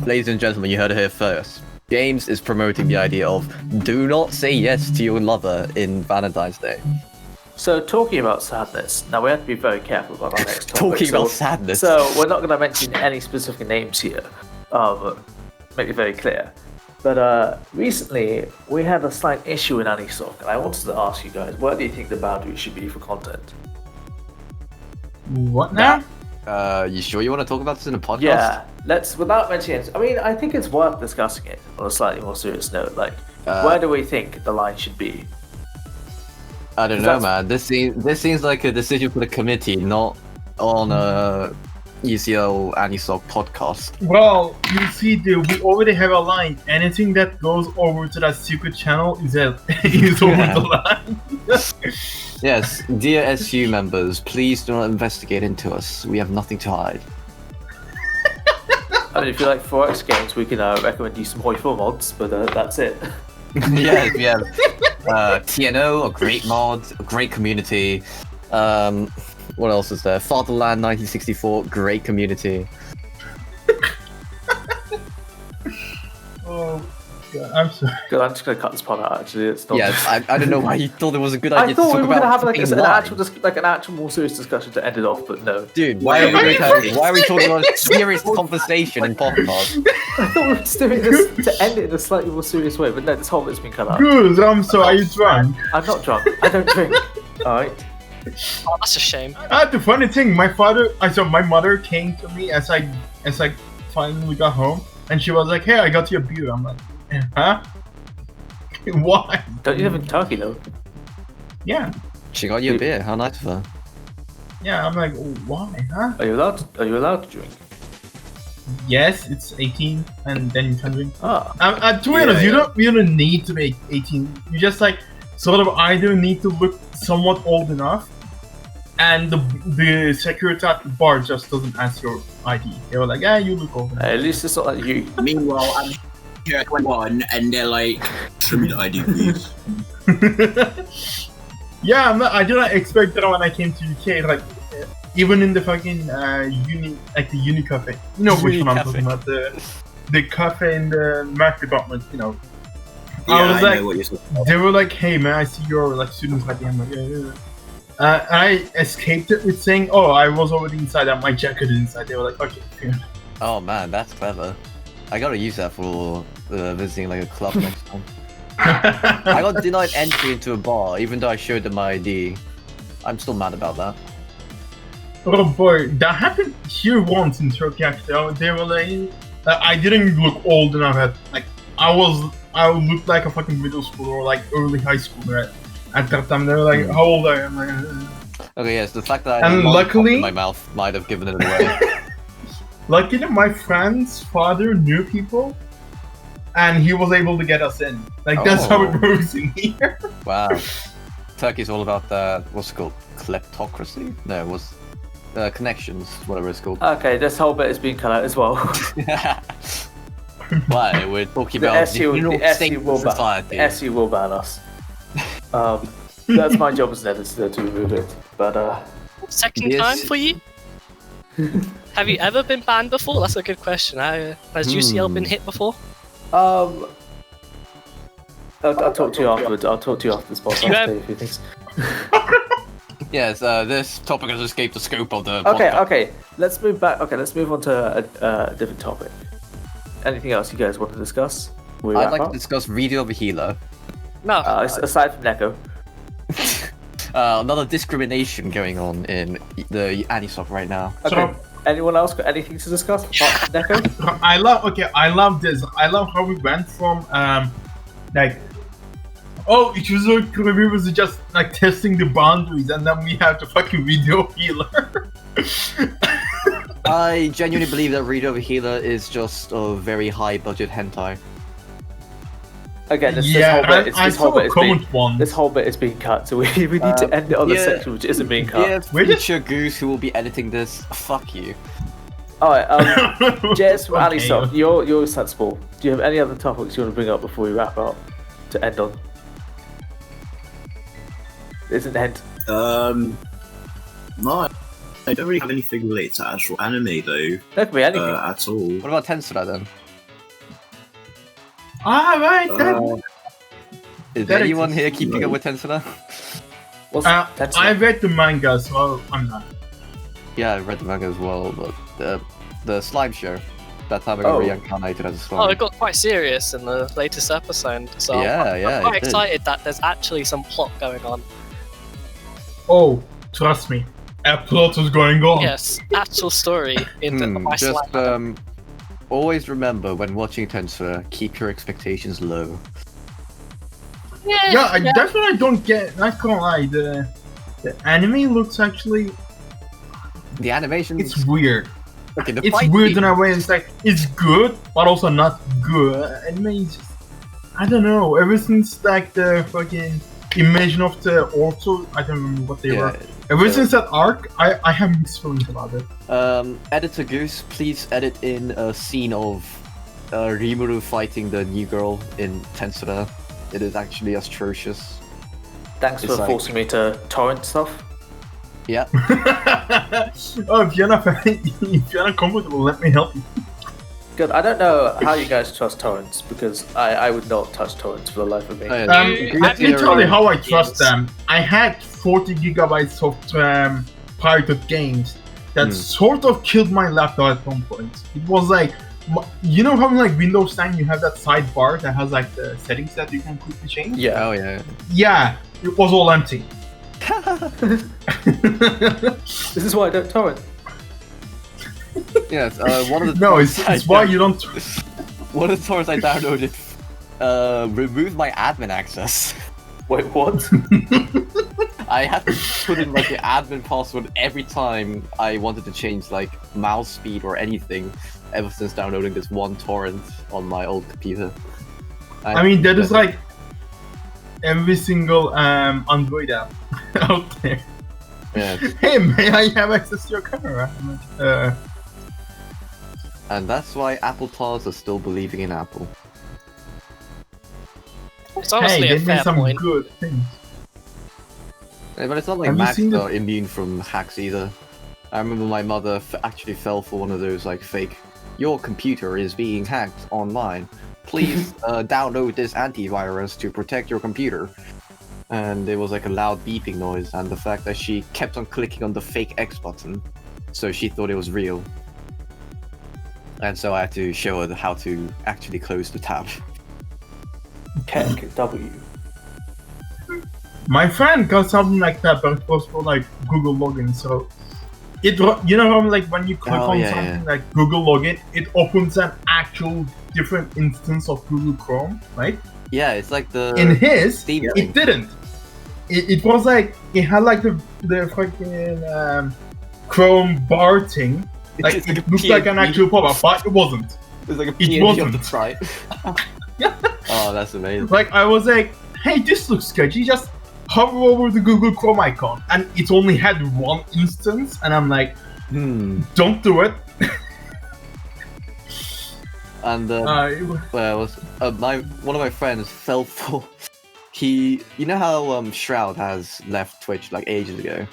Ladies and gentlemen, you heard it here first. James is promoting the idea of do not say yes to your lover in Valentine's Day. So talking about sadness, now we have to be very careful about our next topic. Talking about sadness. So we're not going to mention any specific names here. Make it very clear. But recently we had a slight issue in Anitalk, and I wanted to ask you guys, where do you think the boundaries should be for content? What now? You sure you want to talk about this in a podcast? Yeah, let's, without mentioning it, I mean, I think it's worth discussing it on a slightly more serious note. Like, where do we think the line should be? I don't know, man. This seems like a decision for the committee, not on a UCL Anitalk podcast. Well, you see, dude, we already have a line. Anything that goes over to that secret channel is over the line. Yes, dear SU members, please do not investigate into us. We have nothing to hide. I mean, if you like 4X games, we can recommend you some Hoi4 mods, but that's it. Yeah, we have TNO, a great mod, a great community. What else is there? Fatherland 1964, great community. Oh, God, I'm sorry. Good, I'm just gonna cut this part out. Actually, it's not. Yeah, I don't know why you thought it was a good idea I thought to we talk were gonna about have fucking an actual more serious discussion to end it off, but no. Dude, why are we talking about a serious conversation in podcast? I thought we were just doing this to end it in a slightly more serious way, but no, this whole bit's been cut out. Goose, I'm sorry, are you drunk? I'm not drunk. I don't drink. Alright. Oh, that's a shame. The funny thing, my mother came to me as I finally got home, and she was like, "Hey, I got you a beer." I'm like, "Huh? Why?" Don't you live in Turkey though? Yeah. She got you a beer. How nice of her. Yeah, I'm like, why, huh? Are you allowed to drink? Yes, it's 18, and then you can drink. Ah. To be honest, you don't need to be 18. You just like sort of either need to look somewhat old enough, and the security at the bar just doesn't ask your ID. They were like, "Yeah, you look old enough." At least it's not like you. Meanwhile, I'm here at 21, and they're like, "Show me the ID, please." Yeah, I did not expect that when I came to UK. Like, even in the fucking the uni cafe. You know which one I'm talking about? The cafe in the math department. You know. Yeah, I know what you're talking about. They were like, "Hey man, I see you're like students like I'm like, yeah." I escaped it with saying, "Oh, I was already inside. And my jacket is inside." They were like, "Okay." Yeah. Oh man, that's clever. I gotta use that for visiting like a club next time. I got denied entry into a bar even though I showed them my ID. I'm still mad about that. Oh boy, that happened here once in Turkey actually. They were like, I didn't look old enough like I looked like a fucking middle schooler or like early high schooler at that time. They were like, "How old I am?" Like, Okay, yes, the fact that I and had luckily in my mouth might have given it away. Luckily, my friend's father knew people, and he was able to get us in. Like that's how it works in here. Wow, Turkey's all about that. What's it called? Kleptocracy? No, it was connections, whatever it's called. Okay, this whole bit is being cut out as well. Why? We're talking The about SU will ban us. That's my job as an editor to remove it. But Second time for you? Have you ever been banned before? That's a good question. Has UCL been hit before? I'll talk to you afterwards. I'll talk to you after this podcast. I'll tell you a few things. Yes, this topic has escaped the scope of the podcast. Okay. Let's move back. Okay, let's move on to a different topic. Anything else you guys want to discuss? I'd like to discuss video of a healer. No. Aside from Neko. Another discrimination going on in the Anitalk right now. Okay. So, anyone else got anything to discuss apart from Neko? I love this. I love how we went from like, oh, it was like we was just like testing the boundaries, and then we have the fucking video healer. I genuinely believe that video of a healer is just a very high budget hentai. Again, this whole bit is being cut, so we need to end it on the section which isn't being cut. Yeah, future Goose who will be editing this. Fuck you. Alright, Jez from Anitalk, you're sensible. Do you have any other topics you want to bring up before we wrap up to end on? Isn't end? No, I don't really have anything related to actual anime though. That could be anything at all. What about Tensura then? Right then. Is anyone here keeping up with Tensura? What's that's I read the manga, so I'm not. Yeah, I read the manga as well, but the slime show. That time I got Oh. reincarnated as a slime. Oh, it got quite serious in the latest episode, so Yeah, I'm yeah, quite it did. excited that there's actually some plot going on. Oh, trust me, a plot was going on. Yes, actual story in the by just slime. always remember when watching Tensor, keep your expectations low. Yeah, I definitely don't get. Not gonna lie, the anime looks actually. The animation. It's weird. Okay, the It's fight weird scene- in a way. It's like it's good, but also not good. Anime is just, I don't know. Ever since like the fucking invasion of the Orto, I don't remember what they were. Ever since that arc, I have mixed feelings about it. Editor Goose, please edit in a scene of Rimuru fighting the new girl in Tensura. It is actually atrocious. Thanks It's for like- forcing me to torrent stuff. Yeah. Oh, if you're not comfortable, let me help you. Good. I don't know how you guys trust torrents because I would not touch torrents for the life of me. Oh, yeah. Let me tell you how I trust them. I had 40 gigabytes of pirated games that sort of killed my laptop at one point. It was like, you know how in like Windows 10 you have that sidebar that has like the settings that you can quickly change? Yeah. Oh yeah. Yeah, it was all empty. This is why I don't torrent. Yes. One of the No, torrents it's I why you don't. One of the torrents I downloaded removed my admin access. Wait, what? I had to put in like the admin password every time I wanted to change like mouse speed or anything. Ever since downloading this one torrent on my old computer. I mean, that is like every single Android app out there. Yeah. Hey, may I have access to your camera? And that's why Apple Tars are still believing in Apple. It's honestly hey, a they fair made some point. good things. Yeah, but it's not like Have you Macs seen the- are immune from hacks either. I remember my mother actually fell for one of those like fake, your computer is being hacked online. Please download this antivirus to protect your computer. And there was like a loud beeping noise, and the fact that she kept on clicking on the fake X button, so she thought it was real. And so I had to show her how to actually close the tab. Keck W. My friend got something like that, but it was for like Google login. So it, you know how like when you click Oh, on yeah, something yeah. like Google login, it opens an actual different instance of Google Chrome, right? Yeah, it's like the In his, Steam it thing. didn't. It was like it had like the fucking Chrome bar thing. Like It's like it a looked like an PNG. actual pop-up, but it wasn't. It's like a It PNG of wasn't. the site. Oh, that's amazing. Like I was like, hey, this looks sketchy. Just hover over the Google Chrome icon, and it only had one instance, and I'm like, don't do it. And one of my friends fell for. You know how Shroud has left Twitch like ages ago.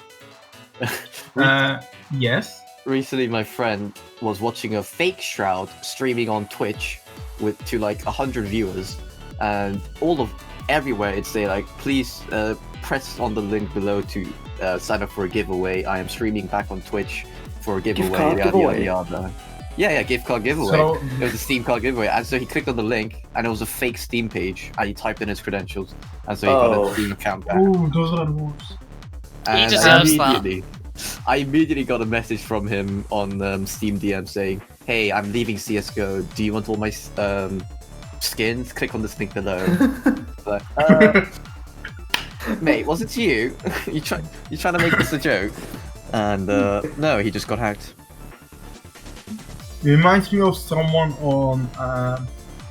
Yes. Recently, my friend was watching a fake Shroud streaming on Twitch to like 100 viewers, and everywhere it'd say like, please press on the link below to sign up for a giveaway. I am streaming back on Twitch for a giveaway. card Yada, giveaway. yada, yada. Yeah, gift card giveaway. So- It was a Steam card giveaway, and so he clicked on the link, and it was a fake Steam page, and he typed in his credentials, and so he got Oh. a Steam account back. Ooh, those are the worst. And deserves that. I immediately got a message from him on Steam DM saying, "Hey, I'm leaving CS:GO. Do you want all my skins? Click on this link below." Like, mate, was it you? you trying to make this a joke? And no, he just got hacked. It reminds me of someone on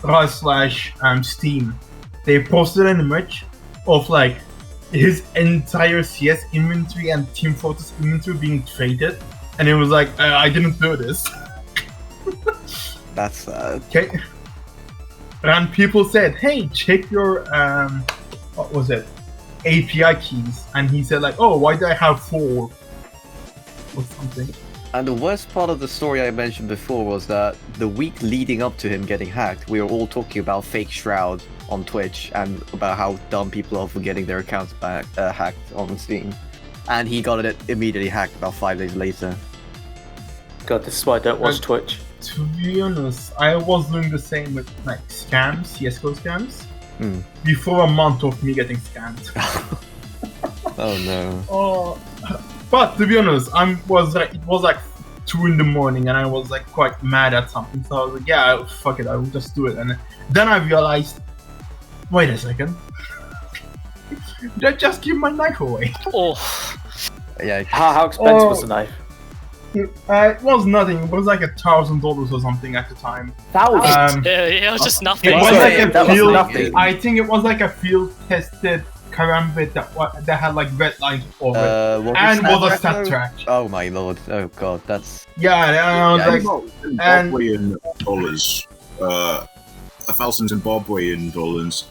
Realzzz / Steam. They posted an image of like his entire CS inventory and Team Fortress inventory being traded, and it was like, I didn't do this. That's sad. Okay. And people said, hey, check your what was it? API keys. And he said like, oh, why do I have 4? Or something. And the worst part of the story I mentioned before was that the week leading up to him getting hacked, we were all talking about fake Shroud on Twitch and about how dumb people are for getting their accounts back hacked on Steam. And he got it immediately hacked about 5 days later. God, this is why I don't watch Twitch. To be honest, I was doing the same with like scams, CS:GO scams, before a month of me getting scammed. Oh no. Oh, but to be honest, it was like 2 in the morning, and I was like quite mad at something. So I was like, yeah, fuck it, I will just do it. And then I realized, wait a second, did I just give my knife away? Oh, Yeah. How expensive was the knife? It was nothing. It was like $1,000 or something at the time. it was just nothing. It was like a That was field. nothing. I think it was like a field-tested karambit that had like red lines over it, and was a stat track. Oh my lord! Oh god, that's Yeah, and I was like, and Zimbabwean dollars, 1,000 Zimbabwean dollars,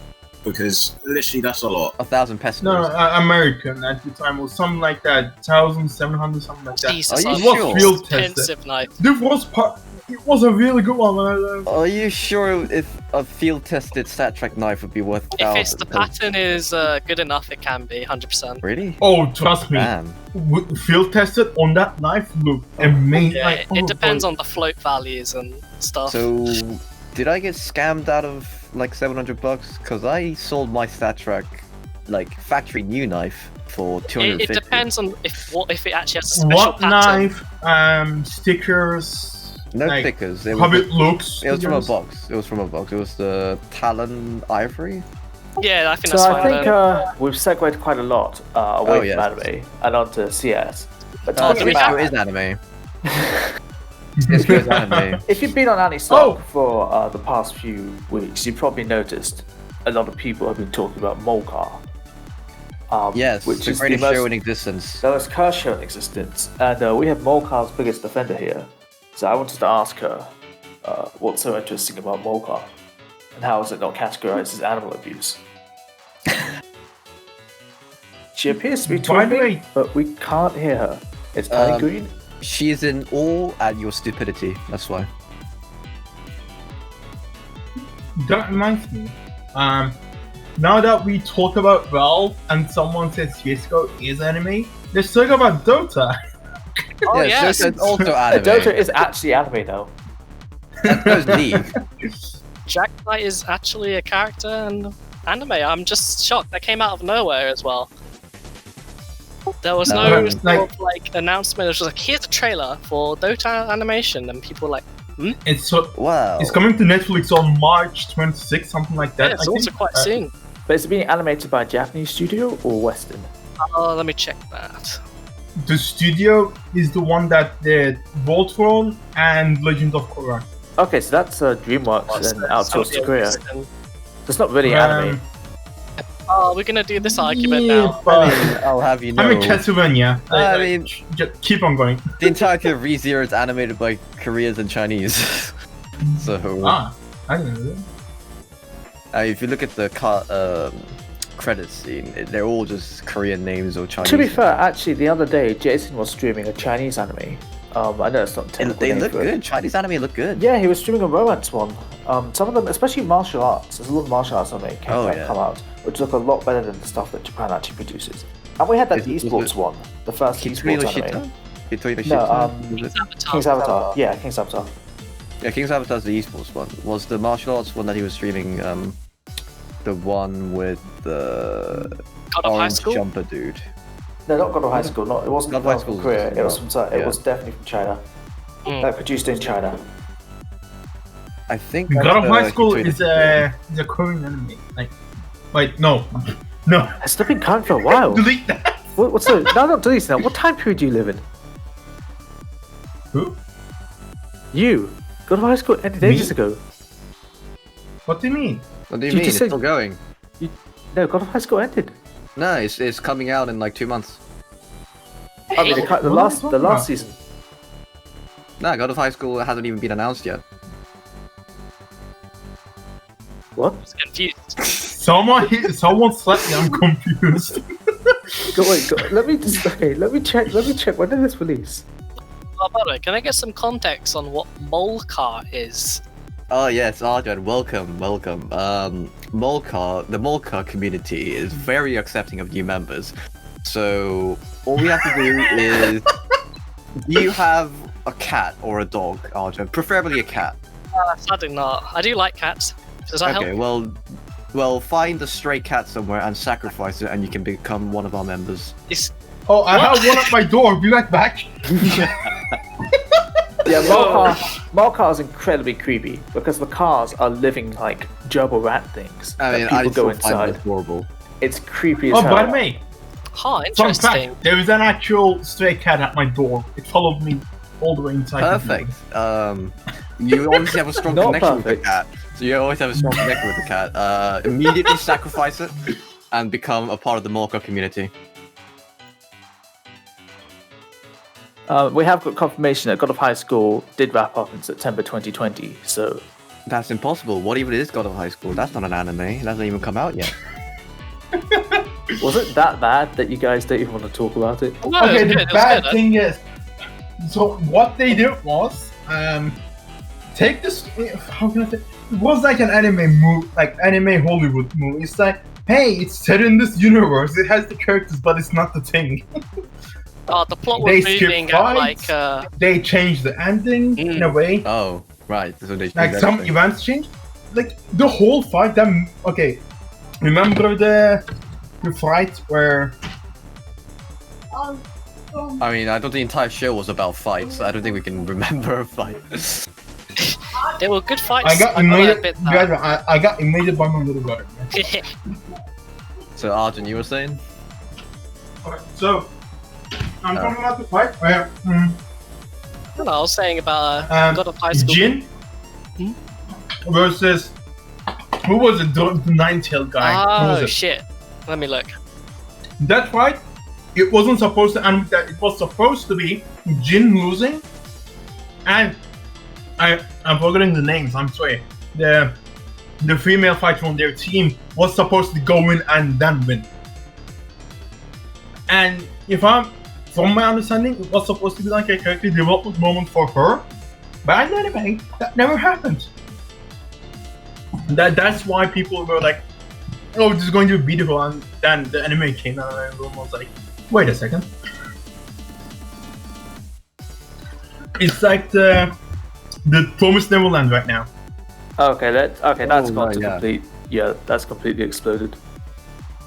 because literally that's a lot. 1,000 pesos. no, American at the time was something like that, 1,700, something like that. Jesus, Are you It was sure? field tested. expensive knife. This was it was a really good one. Are you sure if a field-tested stat track knife would be worth If it's 1,000? the pattern is good enough, it can be 100%. Really? Oh, trust me, Damn. field tested on that knife looked amazing. Yeah, Like, it depends on the float values and stuff. So, did I get scammed out of like $700? Because I sold my stat track, like factory new knife, for $250. It depends on if it actually has a special what pattern. knife, stickers. No like, stickers. How it looks. It was to from be a honest. box. It was from a box. It was the Talon Ivory. Yeah, I think So that's I fine. think then. we've segued quite a lot away yes. from anime and onto CS. But Oh, talking do we about, is anime. It's good anime. if you've been on Anitalk for the past few weeks, you've probably noticed a lot of people have been talking about Molcar. Yes, which the is greatest the most, show in existence. the most cursed show in existence. And we have Molcar's biggest defender here. So I wanted to ask her what's so interesting about Molcar, and how is it not categorized as animal abuse? She appears to be By the talking, way- but we can't hear her. It's Tiny Green. She is in awe at your stupidity. That's why. That reminds me. Now that we talk about Valve and someone says CS:GO is anime, let's talk about Dota. Oh, yes, yes. Dota's also anime. Dota is actually anime though. That's League. Jack Knight is actually a character in anime. I'm just shocked. That came out of nowhere as well. There was no No, sort of, like announcement. It was just like, here's a trailer for Dota animation, and people were like, It's Wow. it's coming to Netflix on March 26th, something like that. yeah, it's I also think. quite soon. But is it being animated by a Japanese studio or Western? Let me check that. The studio is the one that did Voltron and Legend of Korra. Okay, so that's DreamWorks and outsourced to Korea. It's not really anime. Oh, we're gonna do this argument Yeah, now. but I'll have you know. I'm in Castlevania. I mean, Just keep on going. the entirety of ReZero is animated by Koreans and Chinese. So, I didn't know that. if you look at the credits scene, they're all just Korean names or Chinese. To be fair, actually, the other day Jason was streaming a Chinese anime. I know it's not technical. they name look for it. good. Chinese anime look good. Yeah, he was streaming a romance one. Some of them, especially martial arts. There's a lot of martial arts anime Oh, yeah. come out, which look a lot better than the stuff that Japan actually produces. And we had that Was esports it one, the first Kitsune esports no anime. Shita? Kitsune no No, Shita? Was it? Avatar. King's Avatar. Yeah, King's Avatar. Yeah, King's Avatar's the esports one. Was the martial arts one that he was streaming the one with the God of High orange School? jumper dude? No, not God of High School. Not, it wasn't God of High from School Korea. was- It was from. It yeah. was definitely from China. Mm. Like produced in China. I think. God of that's, High School Kitsune is no a Korean anime. Like, wait, no. It's not been coming for a while. Delete that. What's the? No, not delete now. What time period do you live in? Who? You. God of High School ended Me? ages ago. What do you mean? What do you You mean? just It's said- still going. No, God of High School ended. No, it's coming out in like 2 months. I mean, the What are you last talking about? season. No, God of High School hasn't even been announced yet. What? Confused. Someone slapped me. I'm confused. Wait, let me just. Okay, let me check. Let me check. When did this release? Oh, by the way, can I get some context on what Molcar is? Oh yes, Arjan, welcome. The Molcar community is very accepting of new members. So all we have to do is, do you have a cat or a dog, Arjan? Preferably a cat. Sadly not. I do like cats. Does that Okay, help? well, find a stray cat somewhere and sacrifice it, and you can become one of our members. Oh, I have one at my door. Be right back. Yeah, Molcar is incredibly creepy because the cars are living like gerbil rat things. I mean, that people go still find inside. it horrible. It's creepy as Oh, hell. by the way, Huh, fun interesting. fact, there is an actual stray cat at my door. It followed me all the way inside. Perfect. You always have a strong Not connection with perfect. the cat. So you always have a strong connection with the cat. Immediately sacrifice it and become a part of the Molcar community. We have got confirmation that God of High School did wrap up in September 2020. So That's impossible. What even is God of High School? That's not an anime. It hasn't even come out yet. was it that bad that you guys don't even want to talk about it? No, it was Okay, good, the it was bad good. thing is, so what they did was, take this. How can I say? It was like an anime movie, like anime Hollywood movie. It's like, hey, it's set in this universe. It has the characters, but it's not the thing. The plot They was skip moving at like fights. They changed the ending in a way. Oh, right. So they Like changed some everything. events changed. Like the whole fight. Okay. Remember the fight where? I mean, I don't think the entire show was about fights. I don't think we can remember a fight. they were good fights. I got got a invaded. bit I got invaded by my little brother. So, Arjun, you were saying? Alright, so I'm talking about the fight where I was saying about God of High School. Jin versus who was it? The nine-tailed guy. Who was Oh it? shit! Let me look. That fight, it wasn't supposed to end with that. It was supposed to be Jin losing, and I'm forgetting the names. I'm sorry. The female fighter on their team was supposed to go in and then win. And from my understanding, it was supposed to be like a character development moment for her. But in anime, that never happened. That's why people were like, "Oh, this is going to be beautiful," and then the anime came out, and everyone was like, "Wait a second." It's like the Promised Neverland right now. Okay, that's Oh, gone to yeah. complete. Yeah, that's completely exploded.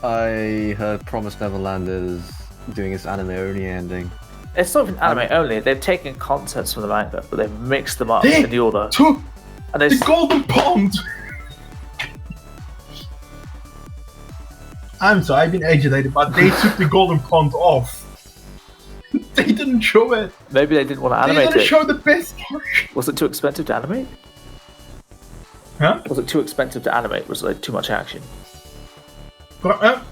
I heard Promised Neverland is doing its anime-only ending. It's not even anime only. They've taken concepts from the manga, but they've mixed them up They in the order. took And they the Golden Pond. I'm sorry, I've been agitated, but they took the Golden Pond off. They didn't show it. maybe they didn't want to They animate didn't it. show the best part. Was it too expensive to animate? Huh? Was it too expensive to animate? Was it like too much action? But,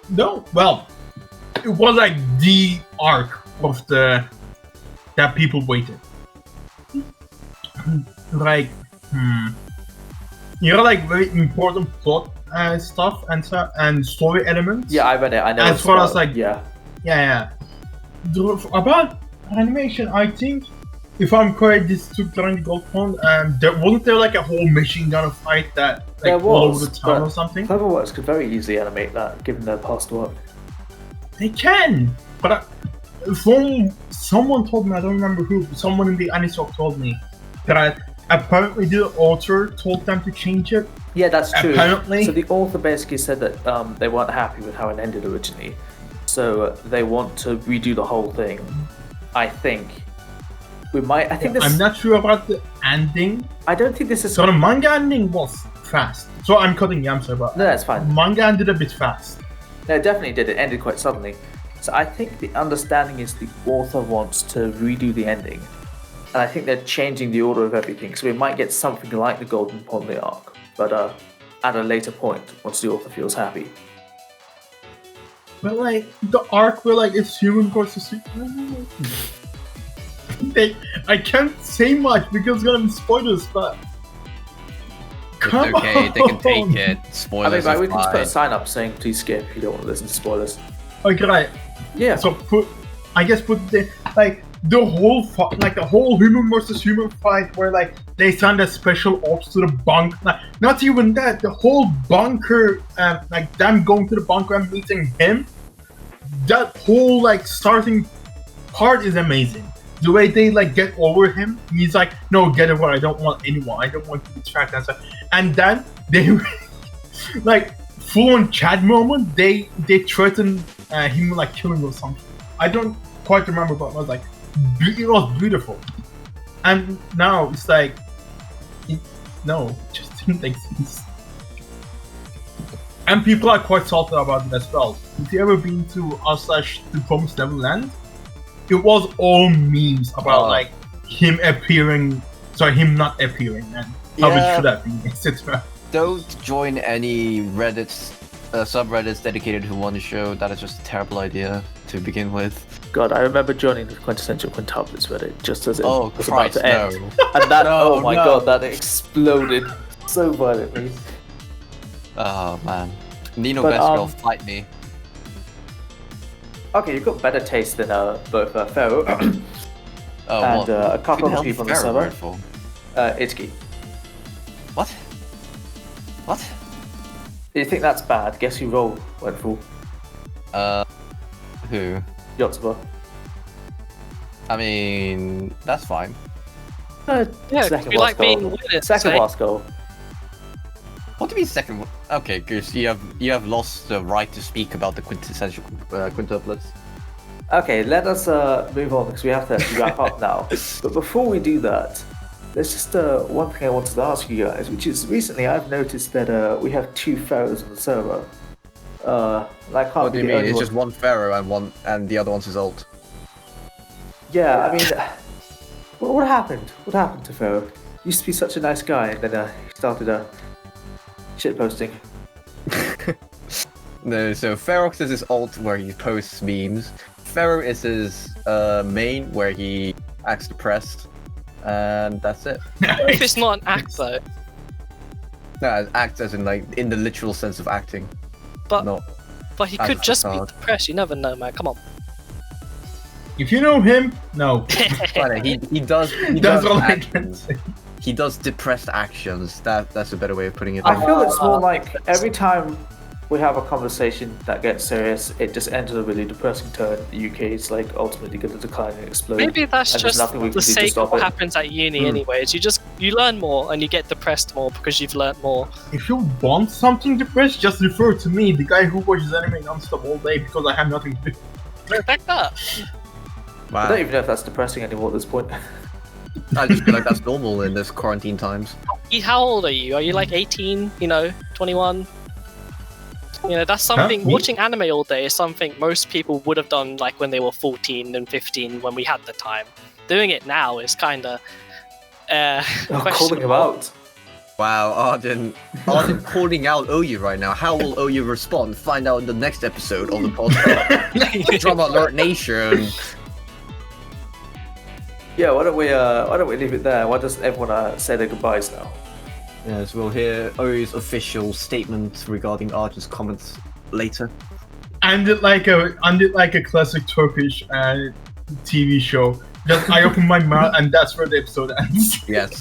no. Well, it was like the arc of that people waited. Like, you know, like very important plot stuff and story elements. Yeah, I read it. I know. As it's far about- as, like- yeah, Yeah. About animation, I think, if I'm correct, this took during the Gold Pond, and wasn't there like a whole machine gun fight that There like all was, over the town but- or something? Cleverworks could very easily animate that, given their past work. They can, but from someone told me, I don't remember who, someone in the Anitalk told me that apparently the author told them to change it. Yeah, that's true. Apparently. So the author basically said that they weren't happy with how it ended originally, so they want to redo the whole thing. I think we might. I think this. I'm not sure about the ending. I don't think this is. So the manga ending was fast. So I'm cutting you, I'm sorry, but No, that's fine. manga ended a bit fast. No, it definitely did. It ended quite suddenly. So I think the understanding is the author wants to redo the ending. And I think they're changing the order of everything. So we might get something like the Golden Pond arc, but at a later point, once the author feels happy. But like the arc where like it's human versus I can't say much because it's gonna be spoilers, but come It's okay, they can take on. it. I mean, Spoilers right, are we can just put a fine. sign up saying please skip if you don't want to listen to spoilers. Okay, right. Yeah. So put the like the whole the whole human versus human fight where like they send a special ops to the bunker. Like, not even that, the whole bunker, like them going to the bunker and meeting him. That whole like starting part is amazing. The way they like get over him, he's like, no, get away. I don't want anyone. I don't want to be tracked and stuff. And then they like full on Chad moment. They threaten him like killing or something. I don't quite remember, but it was like it was beautiful. And now it's like no, it just didn't make sense. And people are quite salty about it as well. If you ever been to /The Promised Neverland, it was all memes about like him appearing, him not appearing, and how it should have been, etc. Don't join any subreddits dedicated to one show. That is just a terrible idea to begin with. God, I remember joining the Quintessential Quintuplets Reddit just as it was about Christ, to end. no. And that, oh my god, that exploded so violently. Oh man. Nino Beskov, fight me. Okay, you've got better taste than both Pharaoh and a couple of people on the server. Itsuki. What? What? You think that's bad? Guess who roll went full? Who? Yotsuba. I mean, that's fine. Second you like being with it. Second last goal. What do you mean second one? Okay, Goose, you have lost the right to speak about the quintessential quintuplets. Okay, let us move on because we have to wrap up now. But before we do that, there's just one thing I wanted to ask you guys, which is recently I've noticed that we have 2 pharaohs on the server. What do you mean? It's just one pharaoh and the other one's his ult. Yeah, I mean, what happened? What happened to Pharaoh? He used to be such a nice guy, and then he started shitposting. No, so Ferox is his ult where he posts memes. Pharaoh is his main where he acts depressed, and that's it. If it's not an act though. No, act as in like in the literal sense of acting. But he could just be depressed. You never know, man. Come on. If you know him, no. he does. That's all I can say. He does depressed actions. That's a better way of putting it. I feel it's more like every time we have a conversation that gets serious, it just ends in a really depressing turn. The UK is like ultimately going to decline and explode. Maybe that's just the sake of what happens at uni anyways. You learn more and you get depressed more because you've learned more. If you want something depressed, just refer to me, the guy who watches anime non-stop all day because I have nothing to do. Like that. Wow. I don't even know if that's depressing anymore at this point. I just feel like that's normal in this quarantine times. How old are you? Are you like 18? 21? That's something. Watching anime all day is something most people would have done like when they were 14 and 15 when we had the time. Doing it now is kind of calling him out. Wow, Arjan calling out OU right now. How will OU respond? Find out in the next episode of the podcast. Drama Alert Nation. Yeah, why don't we leave it there? Why doesn't everyone say their goodbyes now? Yes, we'll hear OU's official statement regarding Arjan's comments later. And it like a classic Turkish TV show. Just I open my mouth and that's where the episode ends. Yes.